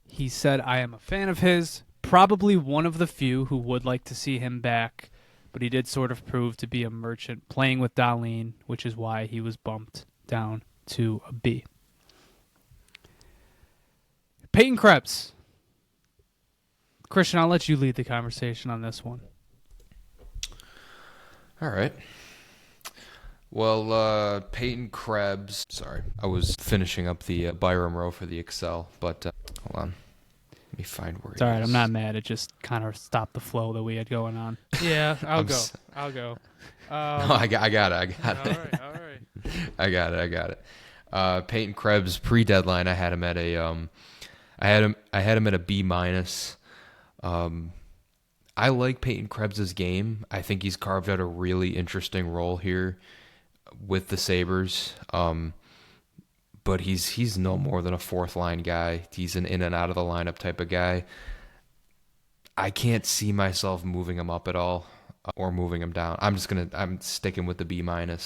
He said, I am a fan of his, probably one of the few who would like to see him back, but he did sort of prove to be a merchant playing with Dahlin, which is why he was bumped down to a B. Peyton Krebs. Christian, I'll let you lead the conversation on this one. All right. Well, Peyton Krebs. Sorry, I was finishing up the Byram row for the Excel, but hold on. Let me find where It's all right. I'm not mad. It just kind of stopped the flow that we had going on. Yeah, I'll go. No, I got it. All right. I got it. Peyton Krebs pre-deadline. I had him at a I had him at a B-. I like Peyton Krebs' game. I think he's carved out a really interesting role here with the Sabres. But he's no more than a fourth line guy. He's an in and out of the lineup type of guy. I can't see myself moving him up at all or moving him down. I'm sticking with the B-. I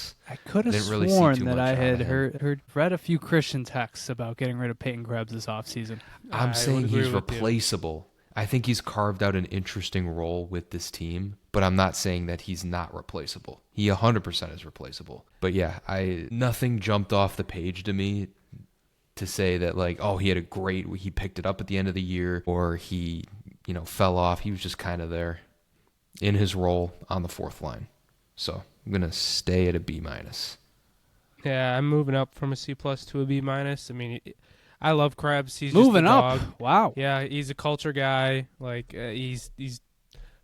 could have sworn that I had read a few Christian texts about getting rid of Peyton Krebs this offseason. I'm saying he's replaceable. I think he's carved out an interesting role with this team, but I'm not saying that he's not replaceable. He 100% is replaceable. But yeah, nothing jumped off the page to me to say that he picked it up at the end of the year, or he, fell off. He was just kind of there in his role on the fourth line. So I'm going to stay at a B-. Yeah, I'm moving up from a C+ to a B-. I mean, I love Krebs. He's moving just a up. dog. Wow. Yeah, he's a culture guy. He's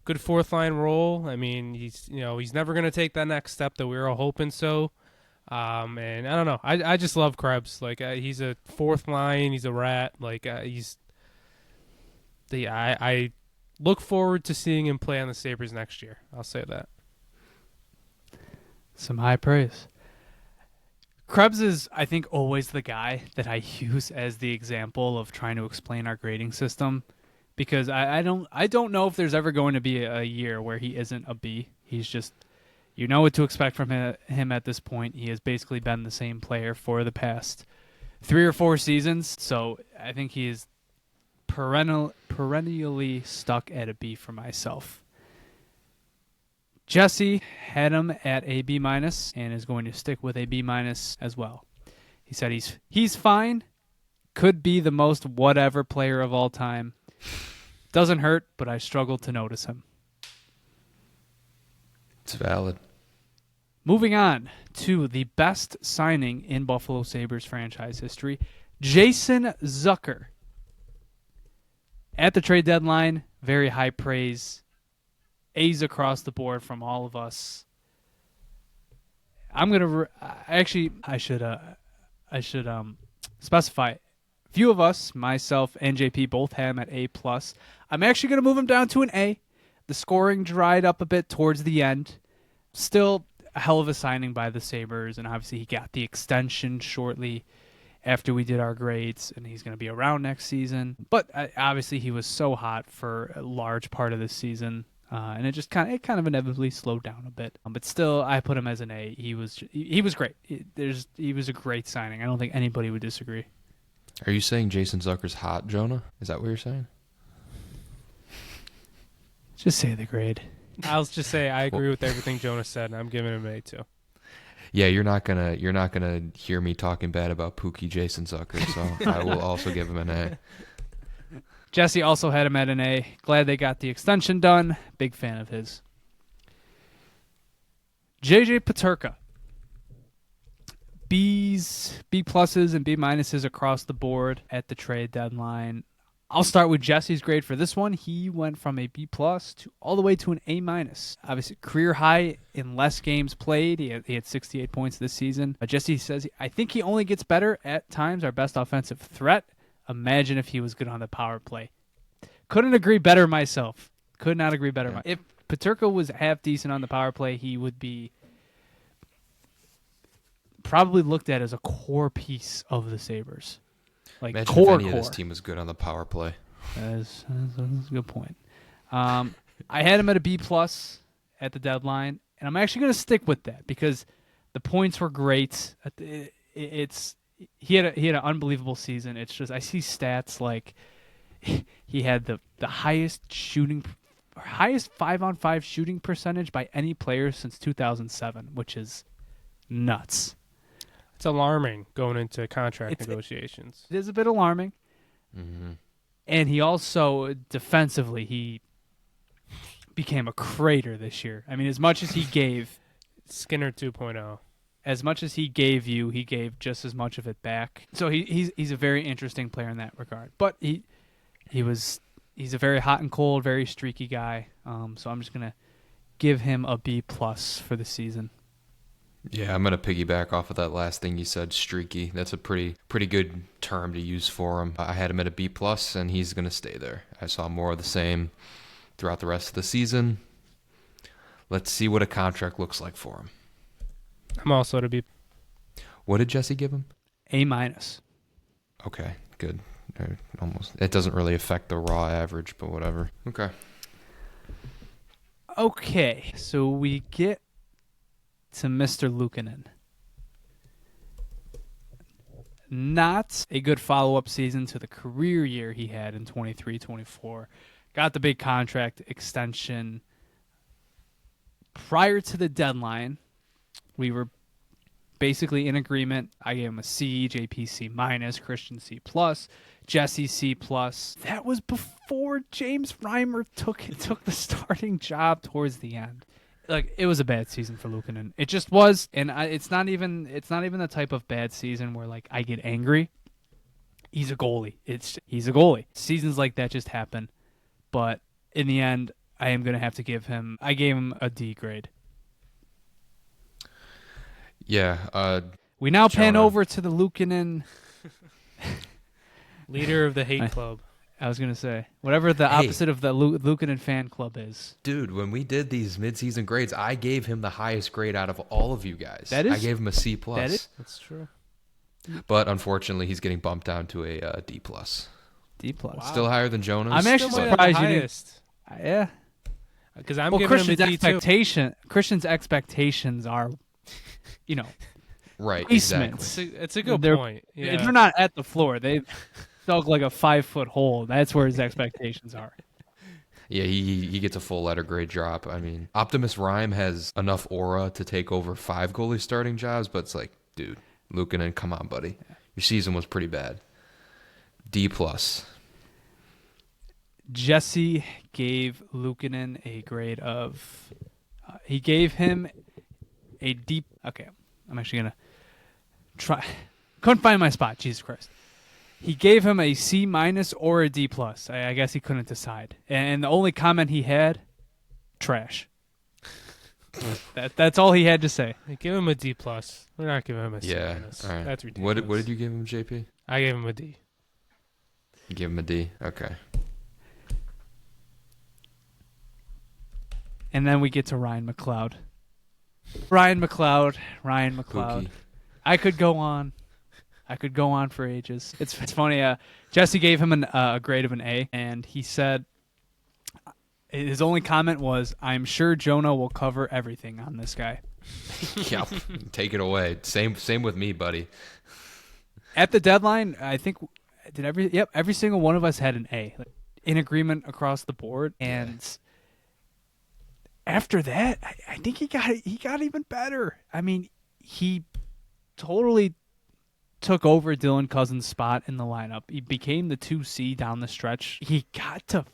good fourth line role. I mean, he's never going to take that next step that we were all hoping so. And I don't know. I just love Krebs. He's a fourth line. He's a rat. I look forward to seeing him play on the Sabres next year. I'll say that. Some high praise. Krebs is, I think, always the guy that I use as the example of trying to explain our grading system, because I don't know if there's ever going to be a year where he isn't a B. He's just, what to expect from him at this point. He has basically been the same player for the past 3 or 4 seasons, so I think he is perennially stuck at a B for myself. Jesse had him at a B- and is going to stick with a B- as well. He said he's fine, could be the most whatever player of all time. Doesn't hurt, but I struggle to notice him. It's valid. Moving on to the best signing in Buffalo Sabres franchise history, Jason Zucker. At the trade deadline, very high praise. A's across the board from all of us. I'm gonna I should specify. A few of us, myself and JP, both have him at A+. I'm actually gonna move him down to an A. The scoring dried up a bit towards the end. Still a hell of a signing by the Sabres, and obviously he got the extension shortly after we did our grades, and he's going to be around next season. But obviously, he was so hot for a large part of this season, and it kind of inevitably slowed down a bit. But still, I put him as an A. He was great. He was a great signing. I don't think anybody would disagree. Are you saying Jason Zucker's hot, Jonah? Is that what you're saying? Just say the grade. I'll just say I agree with everything Jonah said, and I'm giving him an A too. Yeah, you're not gonna hear me talking bad about Pookie Jason Zucker, so I will also give him an A. Jesse also had him at an A. Glad they got the extension done. Big fan of his. JJ Peterka. B's, B pluses, and B minuses across the board at the trade deadline. I'll start with Jesse's grade for this one. He went from a B plus to all the way to an A minus. Obviously, career high in less games played. He had 68 points this season. Jesse says, I think he only gets better at times, our best offensive threat. Imagine if he was good on the power play. Couldn't agree better myself. Could not agree better. If Peterka was half decent on the power play, he would be probably looked at as a core piece of the Sabres. Like Imagine core, if any of this team was good on the power play. That's a good point. I had him at a B plus at the deadline, and I'm actually going to stick with that because the points were great. He had an unbelievable season. It's just I see stats like he had the highest 5-on-5 shooting percentage by any player since 2007, which is nuts. It's alarming going into contract negotiations. It is a bit alarming. Mm-hmm. And he also, defensively, he became a crater this year. I mean, as much as he gave... Skinner 2.0. As much as he gave you, he gave just as much of it back. So he's a very interesting player in that regard. But he's a very hot and cold, very streaky guy. So I'm just going to give him a B plus for the season. Yeah, I'm gonna piggyback off of that last thing you said, streaky. That's a pretty good term to use for him. I had him at a B plus, and he's gonna stay there. I saw more of the same throughout the rest of the season. Let's see what a contract looks like for him. I'm also at a B. What did Jesse give him? A minus. Okay, good. Almost. It doesn't really affect the raw average, but whatever. Okay, so we get to Mr. Luukkonen. Not a good follow-up season to the career year he had in 23-24. Got the big contract extension. Prior to the deadline, we were basically in agreement. I gave him a C, JP C minus, Christian C plus, Jesse C plus. That was before James Reimer took the starting job towards the end. Like, it was a bad season for Luukkonen. It just was, and it's not even the type of bad season where like I get angry. He's a goalie. He's a goalie. Seasons like that just happen. But in the end, I am gonna have to give him. I gave him a D grade. Yeah. We now pan Jonah. over to the Luukkonen Leader of the hate club. I was gonna say whatever the opposite of the Luukkonen fan club is. Dude, when we did these midseason grades, I gave him the highest grade out of all of you guys. That is- I gave him a C plus. That's true. But unfortunately, he's getting bumped down to a D plus. D plus. Wow. Still higher than Jonah's. I'm actually Still surprised you didn't. highest. Yeah. Because I'm Well, giving him a Christian's D2. Christian's expectations are, Right, basements. exactly. It's a good They're- point. Yeah. They're not at the floor. They dug like a 5-foot hole. That's where his expectations are. Yeah, he gets a full letter grade drop. I mean, Optimus Rhyme has enough aura to take over 5 goalie starting jobs, but it's like, dude, Luukkonen, come on, buddy. Your season was pretty bad. D plus. Jesse gave Luukkonen a grade of. He gave him a D. Okay, I'm actually gonna try. Couldn't find my spot. Jesus Christ. He gave him a C minus or a D plus. I guess he couldn't decide. And the only comment he had, trash. That's all he had to say. Give him a D plus. We're not giving him a C Yeah, minus. all right. That's ridiculous. What did you give him, JP? I gave him a D. You gave him a D? Okay. And then we get to Ryan McLeod. Ryan McLeod. Pookie. I could go on. I could go on for ages. It's funny. Jesse gave him a grade of an A, and he said his only comment was, "I'm sure Jonah will cover everything on this guy." Yep. Take it away. Same with me, buddy. At the deadline, I think every single one of us had an A, like, in agreement across the board, and after that, I think he got even better. I mean, he totally took over Dylan Cousins' spot in the lineup. He became the 2C down the stretch. He got to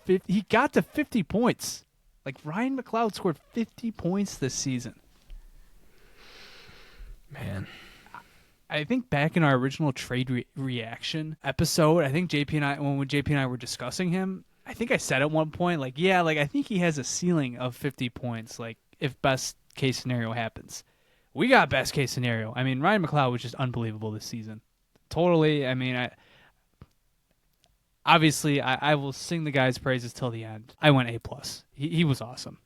50 points. Like, Ryan McLeod scored 50 points this season. Man. I think back in our original trade reaction episode, I think when JP and I were discussing him, I think I said at one point, like, yeah, like, I think he has a ceiling of 50 points, like, if best case scenario happens. We got best case scenario. I mean, Ryan McLeod was just unbelievable this season. Totally. I mean, I will sing the guy's praises till the end. I went A+. He was awesome.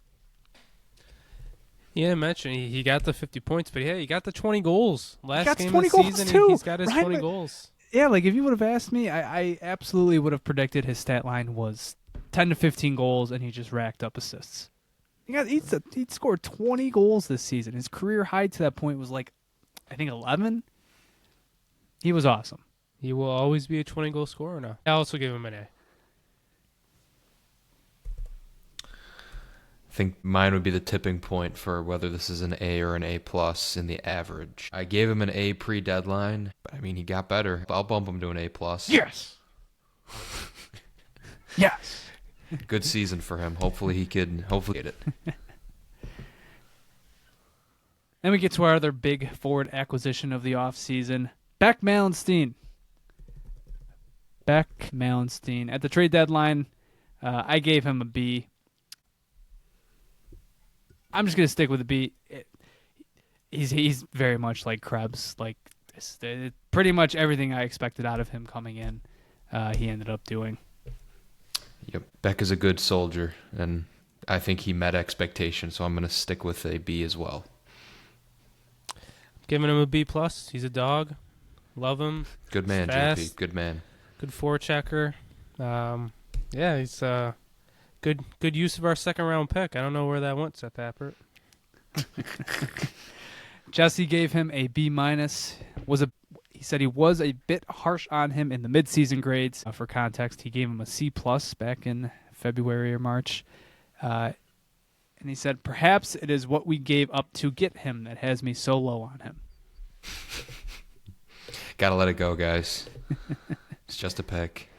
Yeah, mention he got the 50 points, but he got the 20 goals last game of the season. Too. He's got his 20 goals. Yeah, like, if you would have asked me, I absolutely would have predicted his stat line was 10 to 15 goals, and he just racked up assists. He'd scored 20 goals this season. His career high to that point was, like, I think 11. He was awesome. He will always be a 20-goal scorer now. I also give him an A. I think mine would be the tipping point for whether this is an A or an A+ in the average. I gave him an A pre-deadline, but I mean, he got better. I'll bump him to an A+. Yes. Yes. Good season for him. Hopefully he get it. Then we get to our other big forward acquisition of the offseason, Beck Malenstein. At the trade deadline, I gave him a B. I'm just gonna stick with a B. He's very much like Krebs. Like, pretty much everything I expected out of him coming in, he ended up doing. Yep, Beck is a good soldier, and I think he met expectations, so I'm going to stick with a B as well. Giving him a B+. He's a dog. Love him. Good man, JP. Good man. Good forechecker. Yeah, he's good use of our second-round pick. I don't know where that went, Seth Appert. Jesse gave him a B-. He said he was a bit harsh on him in the midseason grades. For context, he gave him a C+ back in February or March. And he said, perhaps it is what we gave up to get him that has me so low on him. Gotta let it go, guys. It's just a pick.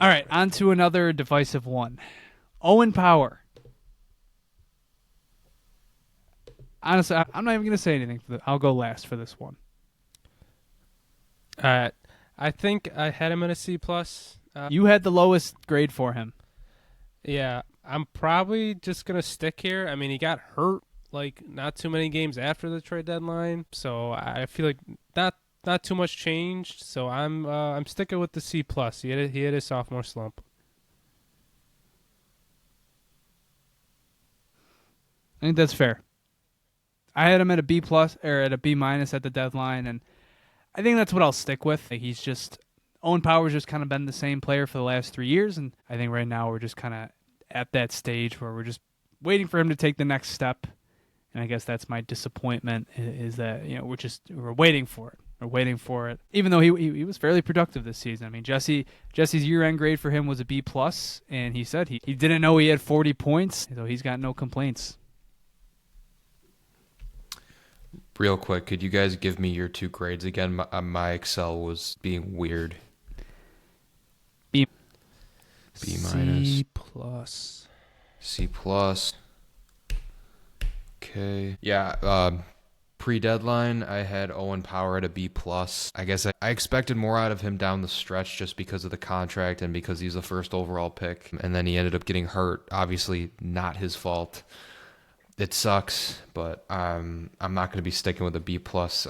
All right, on to another divisive one. Owen Power. Honestly, I'm not even going to say anything. I'll go last for this one. I think I had him at a C+. You had the lowest grade for him. Yeah, I'm probably just going to stick here. I mean, he got hurt like not too many games after the trade deadline, so I feel like not too much changed. So I'm sticking with the C+. He had a sophomore slump. I think that's fair. I had him at a B+ or at a B- at the deadline, and I think that's what I'll stick with. Owen Power's just kind of been the same player for the last 3 years, and I think right now we're just kind of at that stage where we're just waiting for him to take the next step. And I guess that's my disappointment, is that, we're waiting for it. We're waiting for it. Even though he was fairly productive this season. I mean, Jesse's year-end grade for him was a B+, and he said he didn't know he had 40 points, so he's got no complaints. Real quick, could you guys give me your two grades again? My Excel was being weird. B-. C+. C+. Okay. Yeah, pre-deadline, I had Owen Power at a B+. I guess I expected more out of him down the stretch just because of the contract and because he's the first overall pick. And then he ended up getting hurt. Obviously, not his fault. It sucks, but I'm not going to be sticking with a B+.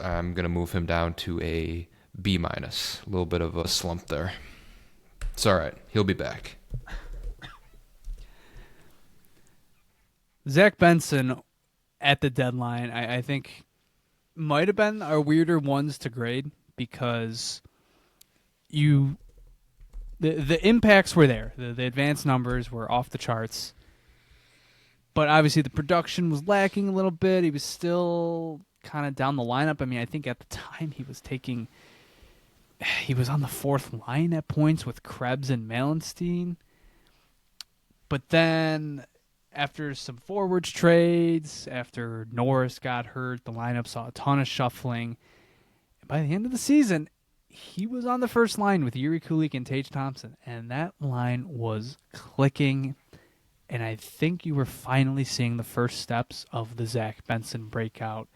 I'm going to move him down to a B-. A little bit of a slump there. It's all right. He'll be back. Zach Benson at the deadline, I think, might have been our weirder ones to grade because the impacts were there. The advanced numbers were off the charts. But obviously the production was lacking a little bit. He was still kind of down the lineup. I mean, I think at the time he was on the fourth line at points with Krebs and Malenstein. But then after some forwards trades, after Norris got hurt, the lineup saw a ton of shuffling. And by the end of the season, he was on the first line with Yuri Kulik and Tage Thompson, and that line was clicking. And I think you were finally seeing the first steps of the Zach Benson breakout,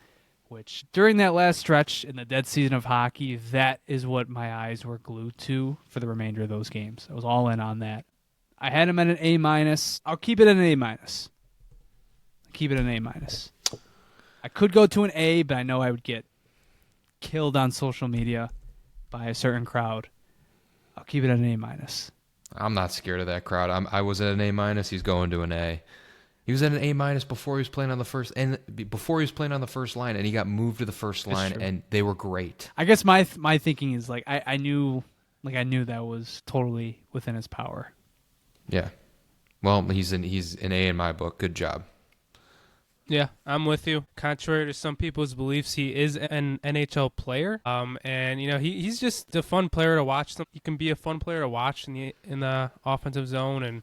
which during that last stretch in the dead season of hockey, that is what my eyes were glued to for the remainder of those games. I was all in on that. I had him at an A-. I'll keep it at an A-. Keep it at an A-. I could go to an A, but I know I would get killed on social media by a certain crowd. I'll keep it at an A-. I'm not scared of that crowd. I was at an A-. He's going to an A. He was at an A- before he was playing on the first line, and he got moved to the first line, and they were great. I guess my thinking is like I knew that was totally within his power. Yeah. Well, he's an A in my book. Good job. Yeah, I'm with you. Contrary to some people's beliefs, he is an NHL player. And he's just a fun player to watch. He can be a fun player to watch in the offensive zone, and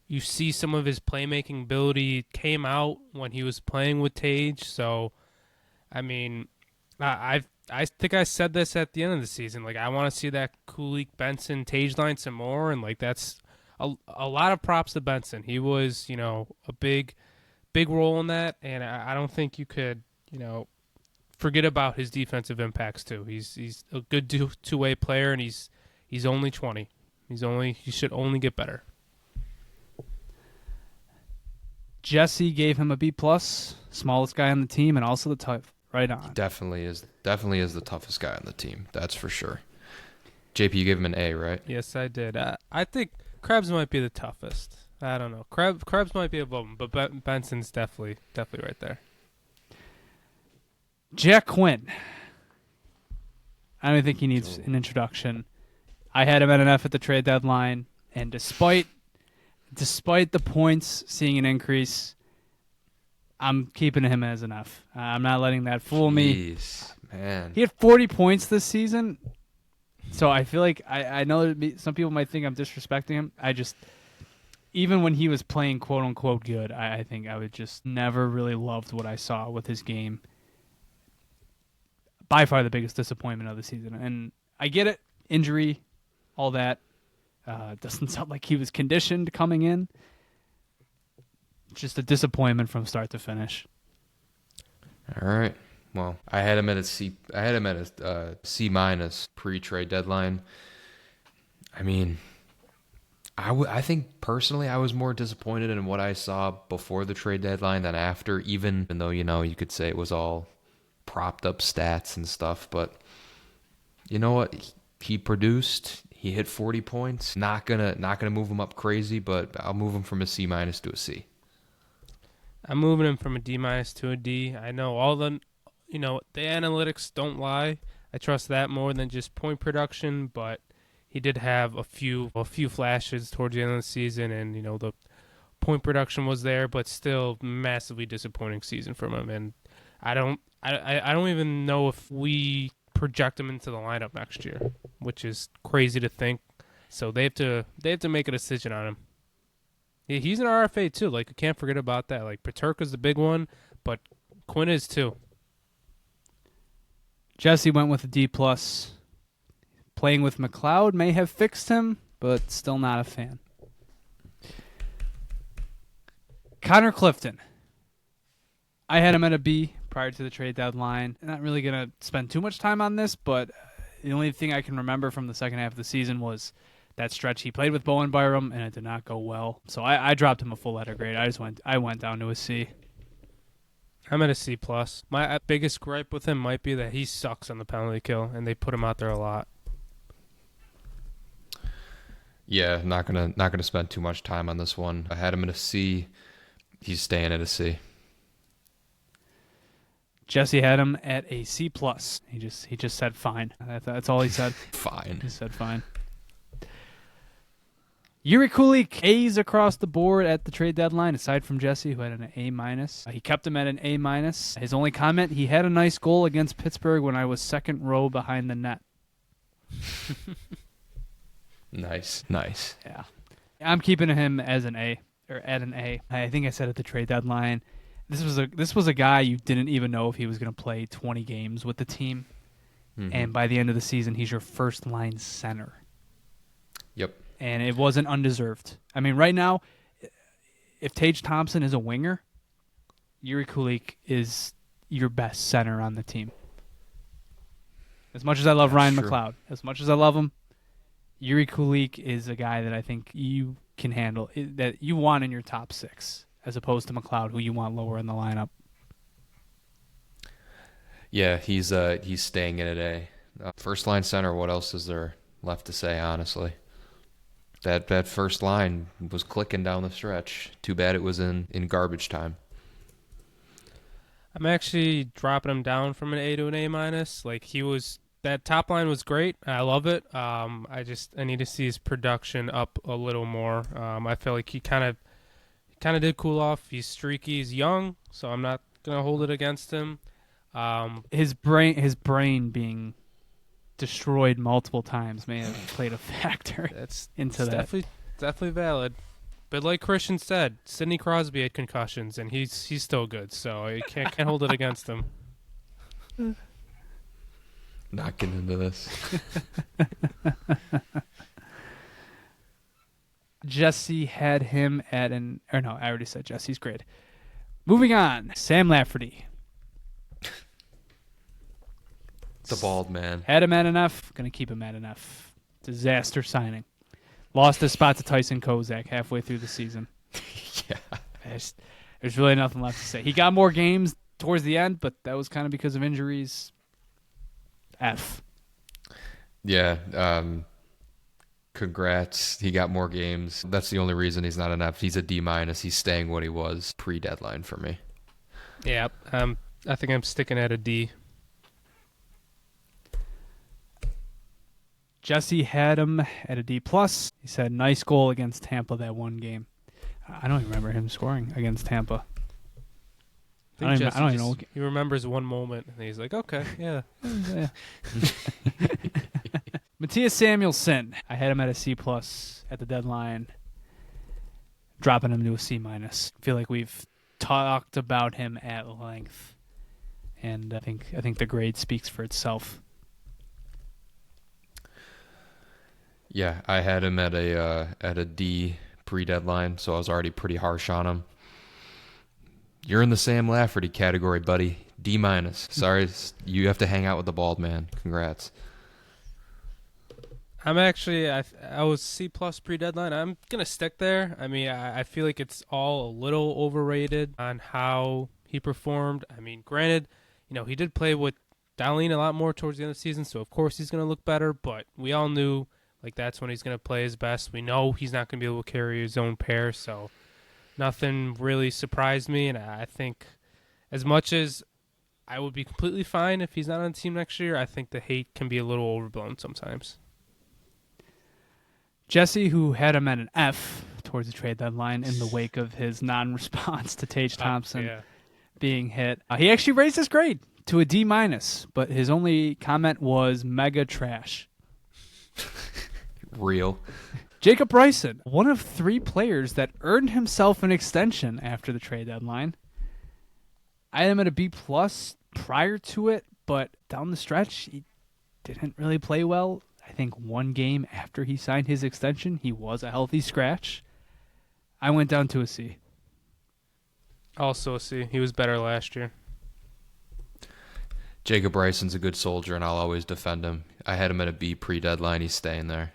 you see some of his playmaking ability came out when he was playing with Tage. So, I mean, I think I said this at the end of the season. Like, I want to see that Kulik, Benson, Tage line some more, and like that's a lot of props to Benson. He was, a big role in that, and I don't think you could, forget about his defensive impacts too. He's a good two-way player, and he's only 20. He should only get better. Jesse gave him a B+, smallest guy on the team, and also the tough. Right on. Definitely is the toughest guy on the team. That's for sure. JP, you gave him an A, right? Yes, I did. I think Krebs might be the toughest. I don't know. Krebs might be above him, but Benson's definitely right there. Jack Quinn. I don't think he needs an introduction. I had him at an F at the trade deadline, and despite the points seeing an increase, I'm keeping him as an F. I'm not letting that fool me. Man. He had 40 points this season, so I feel like I know that some people might think I'm disrespecting him. Even when he was playing quote-unquote good, I think I would just never really loved what I saw with his game. By far the biggest disappointment of the season. And I get it, injury, all that. Doesn't sound like he was conditioned coming in. Just a disappointment from start to finish. All right. Well, I had him at a C. I had him at a C- pre-trade deadline. I mean, I think personally I was more disappointed in what I saw before the trade deadline than after, even though you could say it was all propped up stats and stuff. But you know what? He produced. He hit 40 points. Not gonna move him up crazy, but I'll move him from a C- to a C. I'm moving him from a D- to a D. I know all the analytics don't lie. I trust that more than just point production, but he did have a few flashes towards the end of the season, and the point production was there, but still massively disappointing season from him. And I don't even know if we project him into the lineup next year, which is crazy to think. So they have to make a decision on him. He's an RFA too. Like, I can't forget about that. Like, Peterka's the big one, but Quinn is too. Jesse went with a D+. Playing with McLeod may have fixed him, but still not a fan. Connor Clifton. I had him at a B prior to the trade deadline. I'm not really going to spend too much time on this, but the only thing I can remember from the second half of the season was that stretch he played with Bowen Byram, and it did not go well. So I dropped him a full letter grade. I went down to a C. I'm at a C+. My biggest gripe with him might be that he sucks on the penalty kill, and they put him out there a lot. Yeah, not gonna spend too much time on this one. I had him at a C. He's staying at a C. Jesse had him at a C+. He just said fine. That's all he said. Fine. He said fine. Yuri Kulik, A's across the board at the trade deadline, aside from Jesse, who had an A-. He kept him at an A-. His only comment, he had a nice goal against Pittsburgh when I was second row behind the net. Nice. Yeah. I'm keeping him as an A, or at an A. I think I said at the trade deadline, this was a guy you didn't even know if he was going to play 20 games with the team. Mm-hmm. And by the end of the season, he's your first-line center. Yep. And it wasn't undeserved. I mean, right now, if Tage Thompson is a winger, Yuri Kulik is your best center on the team. As much as I love Ryan true. McLeod, as much as I love him, Yuri Kulik is a guy that I think you can handle, that you want in your top six, as opposed to McLeod, who you want lower in the lineup. Yeah, he's staying in at A. First line center, what else is there left to say, honestly? That first line was clicking down the stretch. Too bad it was in garbage time. I'm actually dropping him down from an A to an A-. Like, that top line was great. I love it. I need to see his production up a little more. I feel like he kind of did cool off. He's streaky. He's young, so I'm not gonna hold it against him. His brain being destroyed multiple times may have played a factor into that. Definitely valid. But like Christian said, Sidney Crosby had concussions, and he's still good, so you can't hold it against him. Not getting into this. Jesse had him at I already said Jesse's grade. Moving on, Sam Lafferty. The bald man. Had him at an F. Going to keep him at an F. Disaster signing. Lost his spot to Tyson Kozak halfway through the season. Yeah. There's really nothing left to say. He got more games towards the end, but that was kind of because of injuries. F. Yeah. Congrats. He got more games. That's the only reason he's not an F. He's a D-. He's staying what he was pre-deadline for me. Yeah. I think I'm sticking at a D. Jesse had him at a D+. He said, nice goal against Tampa that one game. I don't even remember him scoring against Tampa. I don't even know. He remembers one moment, and he's like, okay, yeah. Yeah. Matthias Samuelsson. I had him at a C+ at the deadline, dropping him to a C-. Feel like we've talked about him at length, and I think the grade speaks for itself. Yeah, I had him at a D pre-deadline, so I was already pretty harsh on him. You're in the Sam Lafferty category, buddy. D-. Sorry, you have to hang out with the bald man. Congrats. I'm actually, I was C+ pre-deadline. I'm going to stick there. I mean, I feel like it's all a little overrated on how he performed. I mean, granted, he did play with Dahlin a lot more towards the end of the season, so of course he's going to look better, but we all knew that's when he's going to play his best. We know he's not going to be able to carry his own pair, so nothing really surprised me, and I think as much as I would be completely fine if he's not on the team next year, I think the hate can be a little overblown sometimes. Jesse, who had him at an F towards the trade deadline in the wake of his non-response to Tage Thompson being hit, he actually raised his grade to a D-, but his only comment was mega trash. Real. Jacob Bryson, one of 3 players that earned himself an extension after the trade deadline. I had him at a B+ prior to it, but down the stretch, he didn't really play well. I think one game after he signed his extension, he was a healthy scratch. I went down to a C. Also a C. He was better last year. Jacob Bryson's a good soldier, and I'll always defend him. I had him at a B pre-deadline. He's staying there.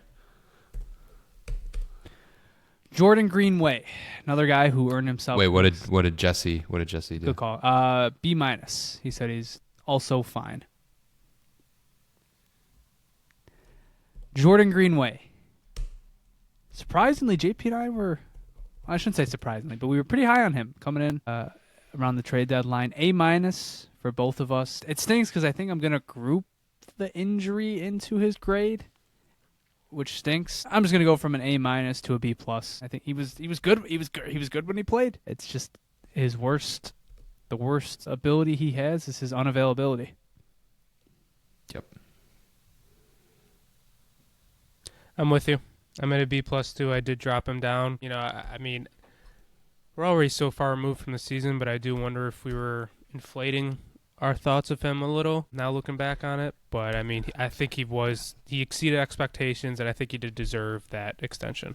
Jordan Greenway, another guy who earned himself. Wait, what did Jesse do? Good call. B-. He said he's also fine. Jordan Greenway. Surprisingly, JP and I were, I shouldn't say surprisingly, but we were pretty high on him coming in. around the trade deadline. A minus for both of us. It stinks because I think I'm gonna group the injury into his grade, which stinks. I'm just gonna go from an A minus to a B plus. I think he was good. He was good when he played. It's just the worst ability he has is his unavailability. Yep. I'm with you. I'm at a B plus too. I did drop him down. I mean, we're already so far removed from the season, but I do wonder if we were inflating our thoughts of him a little now looking back on it. But I mean, I think he exceeded expectations, and I think he did deserve that extension.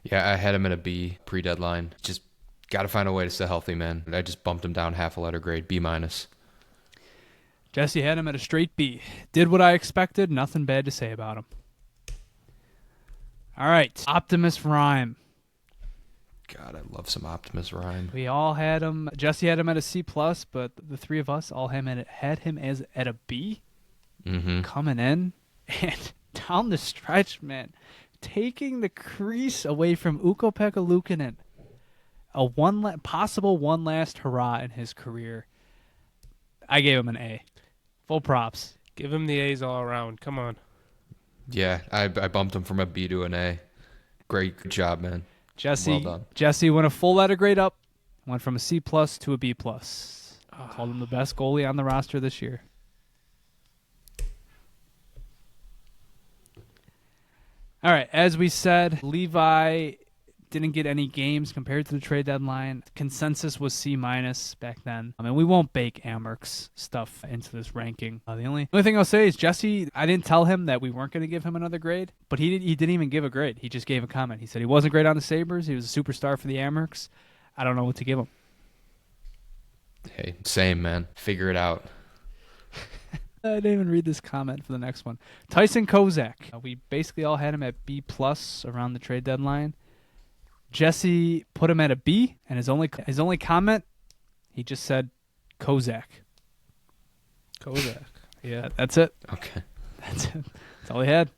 Yeah, I had him at a B pre-deadline. Just got to find a way to stay healthy, man. I just bumped him down half a letter grade, B minus. Jesse had him at a straight B. Did what I expected. Nothing bad to say about him. All right, Optimus Rhyme. God, I love some Optimus Rhyme. We all had him. Jesse had him at a C plus, but the three of us all had him as at a B. Mm-hmm. Coming in and down the stretch, man, taking the crease away from Ukko-Pekka Luukkonen. Possible one last hurrah in his career. I gave him an A. Full props. Give him the A's all around. Come on. Yeah, I bumped him from a B to an A. Great job, man. Jesse, Well done. Jesse went a full letter grade up. Went from a C plus to a B plus. Called him the best goalie on the roster this year. All right, as we said, Levi didn't get any games compared to the trade deadline. Consensus was C minus back then. I mean, we won't bake Amerks stuff into this ranking. The only thing I'll say is Jesse, I didn't tell him that we weren't going to give him another grade, but he didn't even give a grade. He just gave a comment. He said he wasn't great on the Sabres. He was a superstar for the Amerks. I don't know what to give him. Hey, same, man. Figure it out. I didn't even read this comment for the next one. Tyson Kozak. We basically all had him at B plus around the trade deadline. Jesse put him at a B, and his only comment, he just said Kozak. Kozak. Yeah. That's it. Okay. That's it. That's all he had.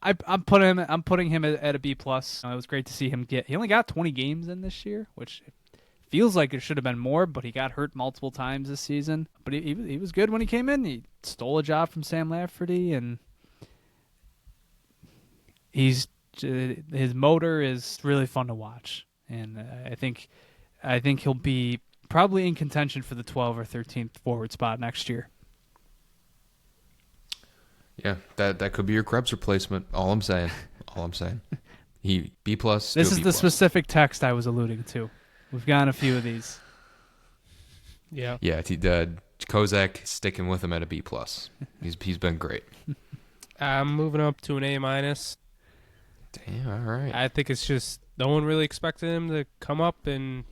I'm putting him at a B plus. It was great to see him He only got 20 games in this year, which feels like it should have been more, but he got hurt multiple times this season. But he was good when he came in. He stole a job from Sam Lafferty, and his motor is really fun to watch. And I think he'll be probably in contention for the 12th or 13th forward spot next year. Yeah, that could be your Krebs replacement. All I'm saying. He B plus. This is the specific text I was alluding to. We've gotten a few of these. Yeah. Yeah, Kozak sticking with him at a B plus. He's been great. I'm moving up to an A minus. Damn, all right. I think it's just no one really expected him to come up and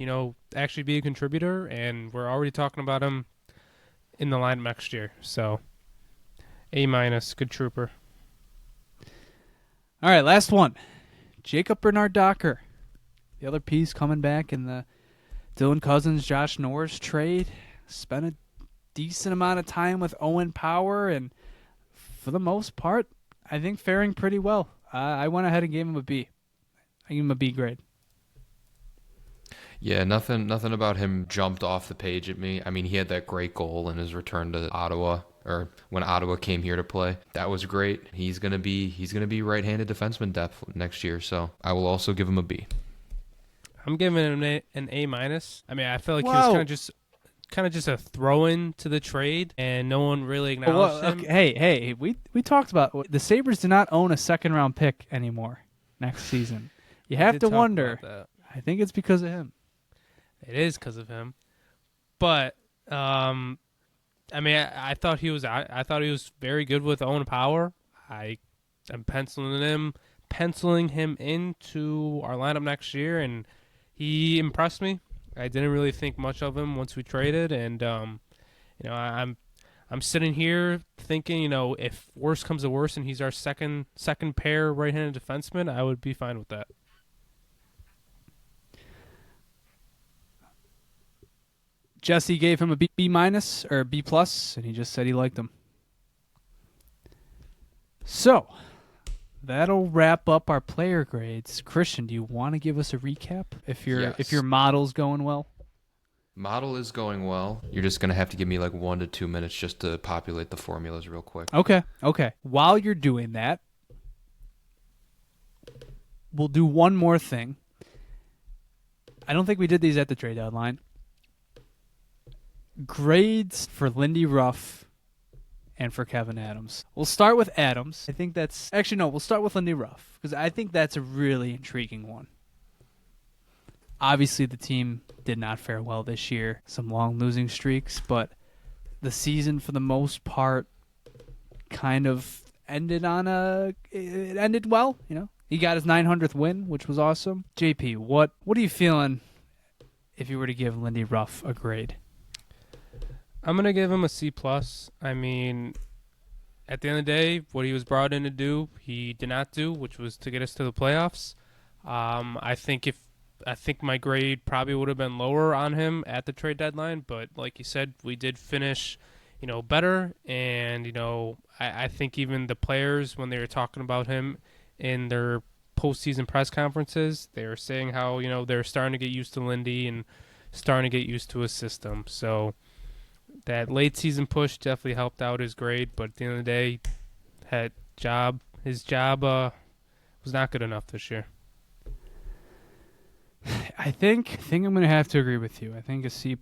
actually be a contributor, and we're already talking about him in the lineup next year. So A minus, good trooper. All right, last one. Jacob Bernard Docker. The other piece coming back in the Dylan Cousins, Josh Norris trade. Spent a decent amount of time with Owen Power, and for the most part, I think faring pretty well. I went ahead and gave him a B. I gave him a B grade. Yeah, nothing about him jumped off the page at me. I mean, he had that great goal in his return to Ottawa, or when Ottawa came here to play. That was great. He's gonna be right-handed defenseman depth next year, so I will also give him a B. I'm giving him an A minus. I mean, I feel like Whoa. he was kind of just a throw-in to the trade, and no one really acknowledged him. Okay, hey, we talked about the Sabres do not own a second-round pick anymore next season. You We have did to talk wonder. about that. I think it's because of him. It is because of him, but I mean, I thought he was very good with Owen Power. I am penciling him into our lineup next year, and he impressed me. I didn't really think much of him once we traded, and I'm sitting here thinking, if worse comes to worse, and he's our second pair right-handed defenseman, I would be fine with that. Jesse gave him a B minus or B plus, and he just said he liked him. So, that'll wrap up our player grades. Christian, do you want to give us a recap if your model's going well? Model is going well. You're just going to have to give me like 1 to 2 minutes just to populate the formulas real quick. Okay. While you're doing that, we'll do one more thing. I don't think we did these at the trade deadline. Grades for Lindy Ruff and for Kevin Adams. We'll start with Adams. I think that's... Actually, no, we'll start with Lindy Ruff because I think that's a really intriguing one. Obviously, the team did not fare well this year. Some long losing streaks, but the season, for the most part, kind of ended it ended well, you know. He got his 900th win, which was awesome. JP, what are you feeling if you were to give Lindy Ruff a grade? I'm going to give him a C+. I mean, at the end of the day, what he was brought in to do, he did not do, which was to get us to the playoffs. I think my grade probably would have been lower on him at the trade deadline, but like you said, we did finish, better. And, I think even the players, when they were talking about him in their postseason press conferences, they were saying how, they're starting to get used to Lindy and starting to get used to his system. So that late season push definitely helped out his grade, but at the end of the day, his job was not good enough this year. I think I'm going to have to agree with you. I think a C+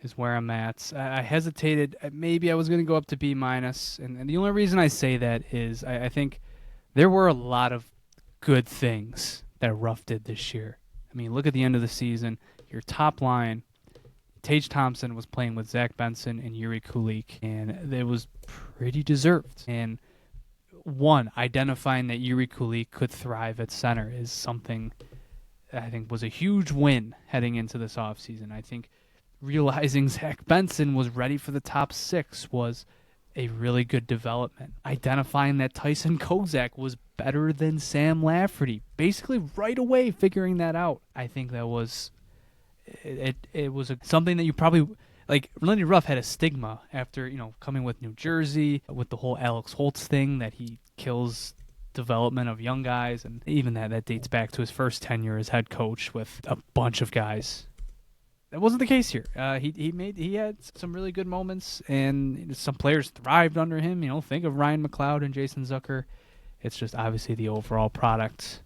is where I'm at. I hesitated. Maybe I was going to go up to B-, and the only reason I say that is I think there were a lot of good things that Ruff did this year. I mean, look at the end of the season. Your top line, Tage Thompson was playing with Zach Benson and Yuri Kulik, and it was pretty deserved. And identifying that Yuri Kulik could thrive at center is something I think was a huge win heading into this offseason. I think realizing Zach Benson was ready for the top 6 was a really good development. Identifying that Tyson Kozak was better than Sam Lafferty, basically right away figuring that out. I think that was it was something that you probably like. Lindy Ruff had a stigma after coming with New Jersey with the whole Alex Holtz thing that he kills development of young guys, and even that dates back to his first tenure as head coach with a bunch of guys. That wasn't the case here. He had some really good moments, and some players thrived under him. Think of Ryan McLeod and Jason Zucker. It's just obviously the overall product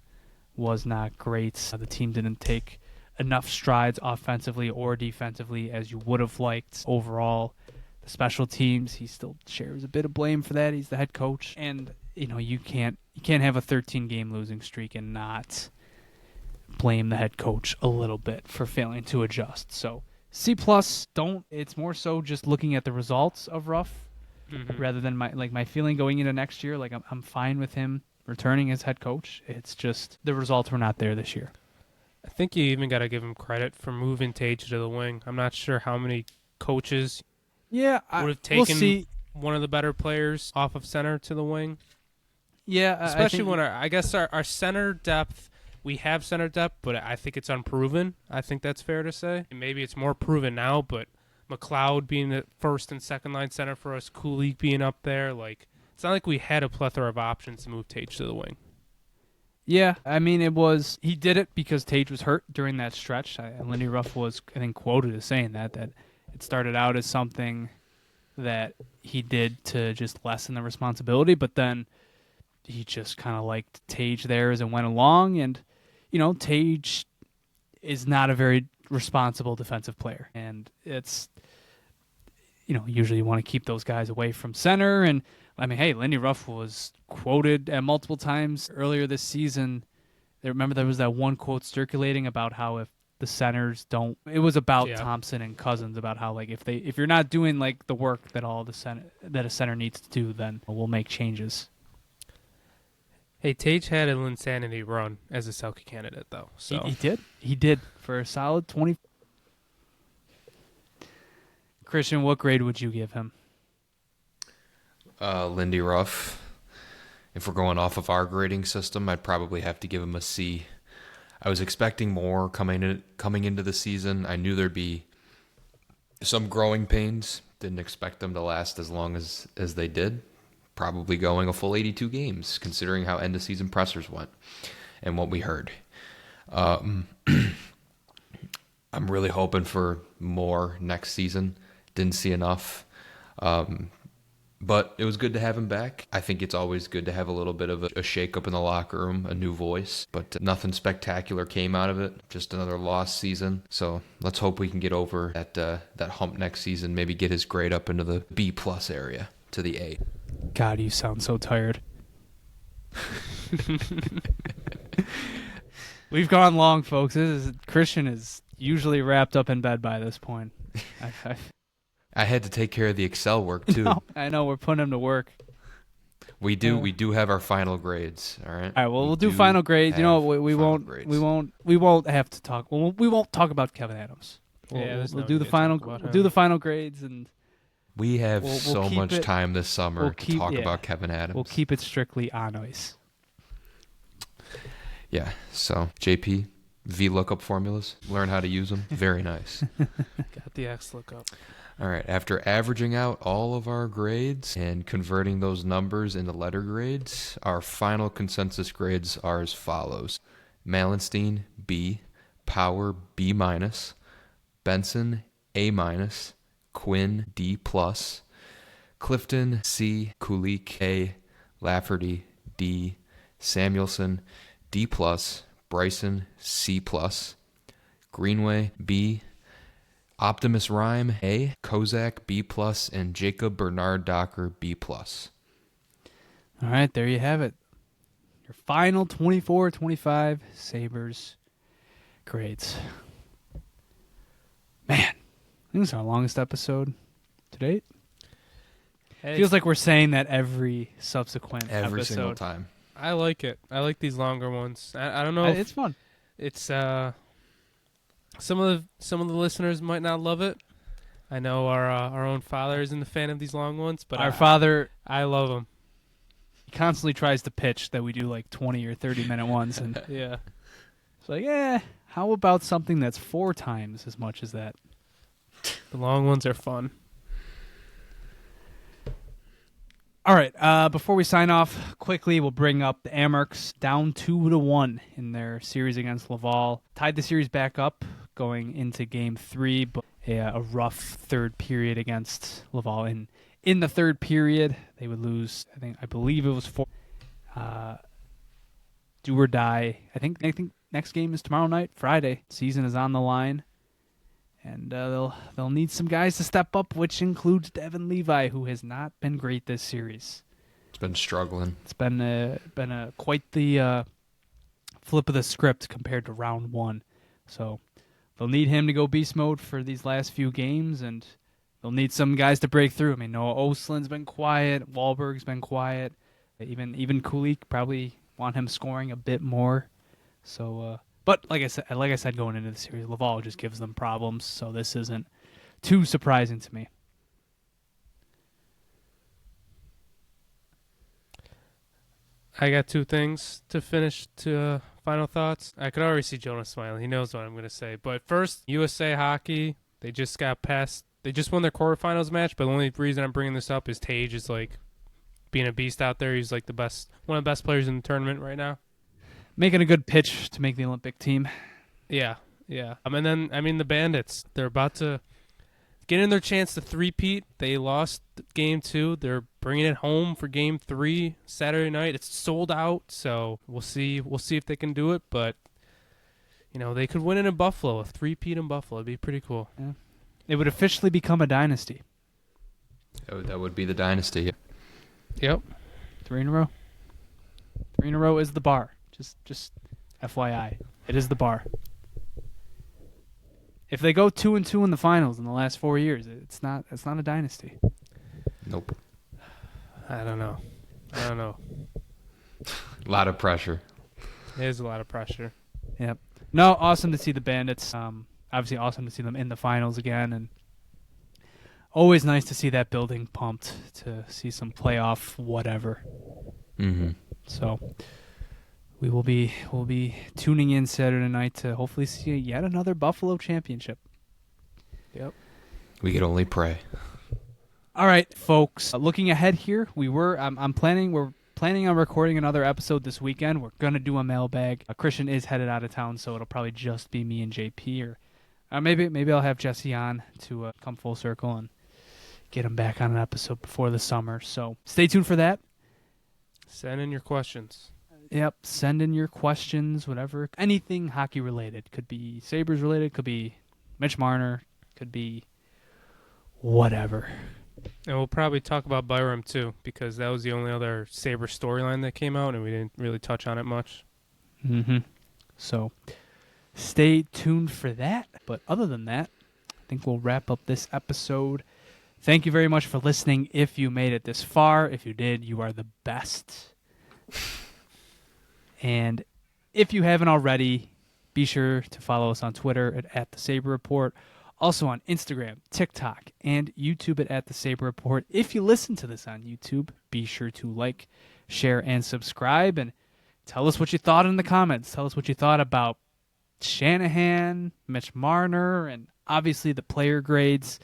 was not great. The team didn't take enough strides offensively or defensively as you would have liked. Overall, the special teams, he still shares a bit of blame for that. He's the head coach, and you can't have a 13-game losing streak and not blame the head coach a little bit for failing to adjust. So C+, it's more so just looking at the results of Ruff rather than my feeling going into next year. Like I'm fine with him returning as head coach. It's just the results were not there this year. I think you even got to give him credit for moving Tage to the wing. I'm not sure how many coaches would have taken one of the better players off of center to the wing. Yeah, especially when our center depth, we have center depth, but I think it's unproven. I think that's fair to say. And maybe it's more proven now, but McLeod being the first and second line center for us, Kulik being up there, it's not like we had a plethora of options to move Tage to the wing. Yeah, I mean, he did it because Tage was hurt during that stretch. And Lindy Ruff was, I think, quoted as saying that it started out as something that he did to just lessen the responsibility, but then he just kind of liked Tage there as it went along. And, Tage is not a very responsible defensive player. And it's, usually you want to keep those guys away from center. And, I mean, hey, Lindy Ruff was quoted multiple times earlier this season. Remember there was that one quote circulating about how if the centers don't, it was about Thompson and Cousins, about how if you're not doing the work that that a center needs to do, then we'll make changes. Hey, Tage had an insanity run as a Selke candidate, though. So He did for a solid 20. Christian, what grade would you give him? Lindy Ruff. If we're going off of our grading system, I'd probably have to give him a C. I was expecting more coming into the season. I knew there'd be some growing pains. Didn't expect them to last as long as they did. probably going a full 82 games, considering how end of season pressers went and what we heard. I'm really hoping for more next season. Didn't see enough. But it was good to have him back. I think it's always good to have a little bit of a shake-up in the locker room, a new voice. But nothing spectacular came out of it. Just another lost season. So let's hope we can get over that hump next season. Maybe get his grade up into the B+ area to the A. God, you sound so tired. We've gone long, folks. Christian is usually wrapped up in bed by this point. I had to take care of the Excel work too. No, I know we're putting him to work. We do have our final grades. All right. All right. Well, we'll do final grades. You know, we won't have to talk. Well, we won't talk about Kevin Adams. We'll do the final. We'll do the final grades, and we have we'll so much time this summer to talk about Kevin Adams. We'll keep it strictly on ice. Yeah. So JP, VLOOKUP formulas. Learn how to use them. Very nice. Got the X lookup. All right, after averaging out all of our grades and converting those numbers into letter grades, our final consensus grades are as follows. Malenstein, B. Power, B-, Benson, A-, Quinn, D+, Clifton, C, Kulik, A, Lafferty, D, Samuelson, D+, Bryson, C+, Greenway, B, Optimus Rhyme, A, Kozak, B+, and Jacob Bernard Docker, B+. All right, there you have it. Your final 24-25 Sabres grades. Man, I think this is our longest episode to date. Hey, Feels like we're saying that every subsequent Every episode. single time. I like it. I like these longer ones. I don't know. It's fun. It's some of the listeners might not love it. I know our own father isn't a fan of these long ones, but Our father I love them. constantly tries to pitch that we do like 20 or 30-minute ones, and Yeah. it's like, how about something that's 4 times as much as that? The long ones are fun. All right, before we sign off, quickly we'll bring up the Amerks down 2-1 in their series against Laval. Tied the series back up going into Game 3, but a rough third period against Laval. In the third period, they would lose, I believe it was 4. Do or die. I think next game is tomorrow night, Friday. Season is on the line. And they'll need some guys to step up, which includes Devin Levi, who has not been great this series. It's been struggling. It's been quite the flip of the script compared to round 1. So they'll need him to go beast mode for these last few games, and they'll need some guys to break through. I mean, Noah Oslin's been quiet, Wahlberg's been quiet, even Kulik probably want him scoring a bit more. So. But like I said, going into the series, Laval just gives them problems, so this isn't too surprising to me. I got 2 things to finish to final thoughts. I could already see Jonas smiling. He knows what I'm going to say. But first, USA Hockey, they just got past. They just won their quarterfinals match, but the only reason I'm bringing this up is Tage is like being a beast out there. He's like one of the best players in the tournament right now. Making a good pitch to make the Olympic team. Yeah. And then, the Bandits, they're about to get in their chance to three-peat. They lost Game 2. They're bringing it home for Game 3 Saturday night. It's sold out, so we'll see if they can do it. But, they could win it in Buffalo, a three-peat in Buffalo. It'd be pretty cool. Yeah. It would officially become a dynasty. That would be the dynasty. Yep. 3 in a row. 3 in a row is the bar. Just FYI, it is the bar. If they go 2-2 in the finals in the last 4 years, it's not a dynasty. Nope. I don't know. A lot of pressure. It is a lot of pressure. Yep. No, awesome to see the Bandits. Obviously awesome to see them in the finals again, and always nice to see that building pumped, to see some playoff whatever. Mm-hmm. So we'll be tuning in Saturday night to hopefully see yet another Buffalo championship. Yep. We could only pray. All right, folks. Looking ahead here, we're planning on recording another episode this weekend. We're gonna do a mailbag. Christian is headed out of town, so it'll probably just be me and JP, or maybe I'll have Jesse on to come full circle and get him back on an episode before the summer. So stay tuned for that. Send in your questions. Yep, send in your questions, whatever, anything hockey related. Could be Sabres related, could be Mitch Marner, could be whatever. And we'll probably talk about Byram too, because that was the only other Sabre storyline that came out, and we didn't really touch on it much. Mm-hmm. So stay tuned for that. But other than that, I think we'll wrap up this episode. Thank you very much for listening. If you made it this far, if you did, you are the best. And if you haven't already, be sure to follow us on Twitter at the Sabre Report. Also on Instagram, TikTok, and YouTube at the Sabre Report. If you listen to this on YouTube, be sure to like, share, and subscribe. And tell us what you thought in the comments. Tell us what you thought about Shanahan, Mitch Marner, and obviously the player grades.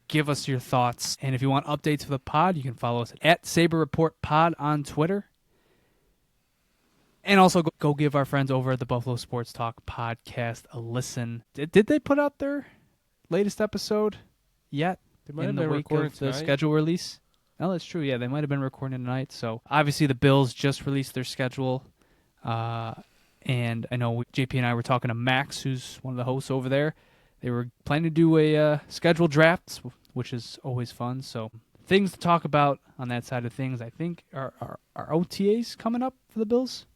Give us your thoughts. And if you want updates for the pod, you can follow us at Sabre Report Pod on Twitter. And also go give our friends over at the Buffalo Sports Talk podcast a listen. Did they put out their latest episode yet They might in have the been wake recording of the tonight. schedule release? Oh, that's true. Yeah, they might have been recording tonight. So obviously the Bills just released their schedule. And I know JP and I were talking to Max, who's one of the hosts over there. They were planning to do a scheduled draft, which is always fun. So things to talk about on that side of things. I think are OTAs coming up for the Bills?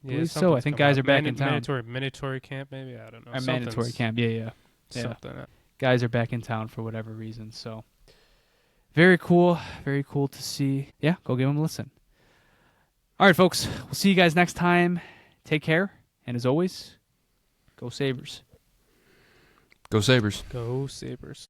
Believe so. I something's think coming guys up. are back in town. Mandatory camp, maybe. I don't know. Our mandatory camp. Yeah. Something. Guys are back in town for whatever reason. So very cool. Very cool to see. Yeah, go give them a listen. All right, folks. We'll see you guys next time. Take care. And as always, go Sabres. Go Sabres. Go Sabres.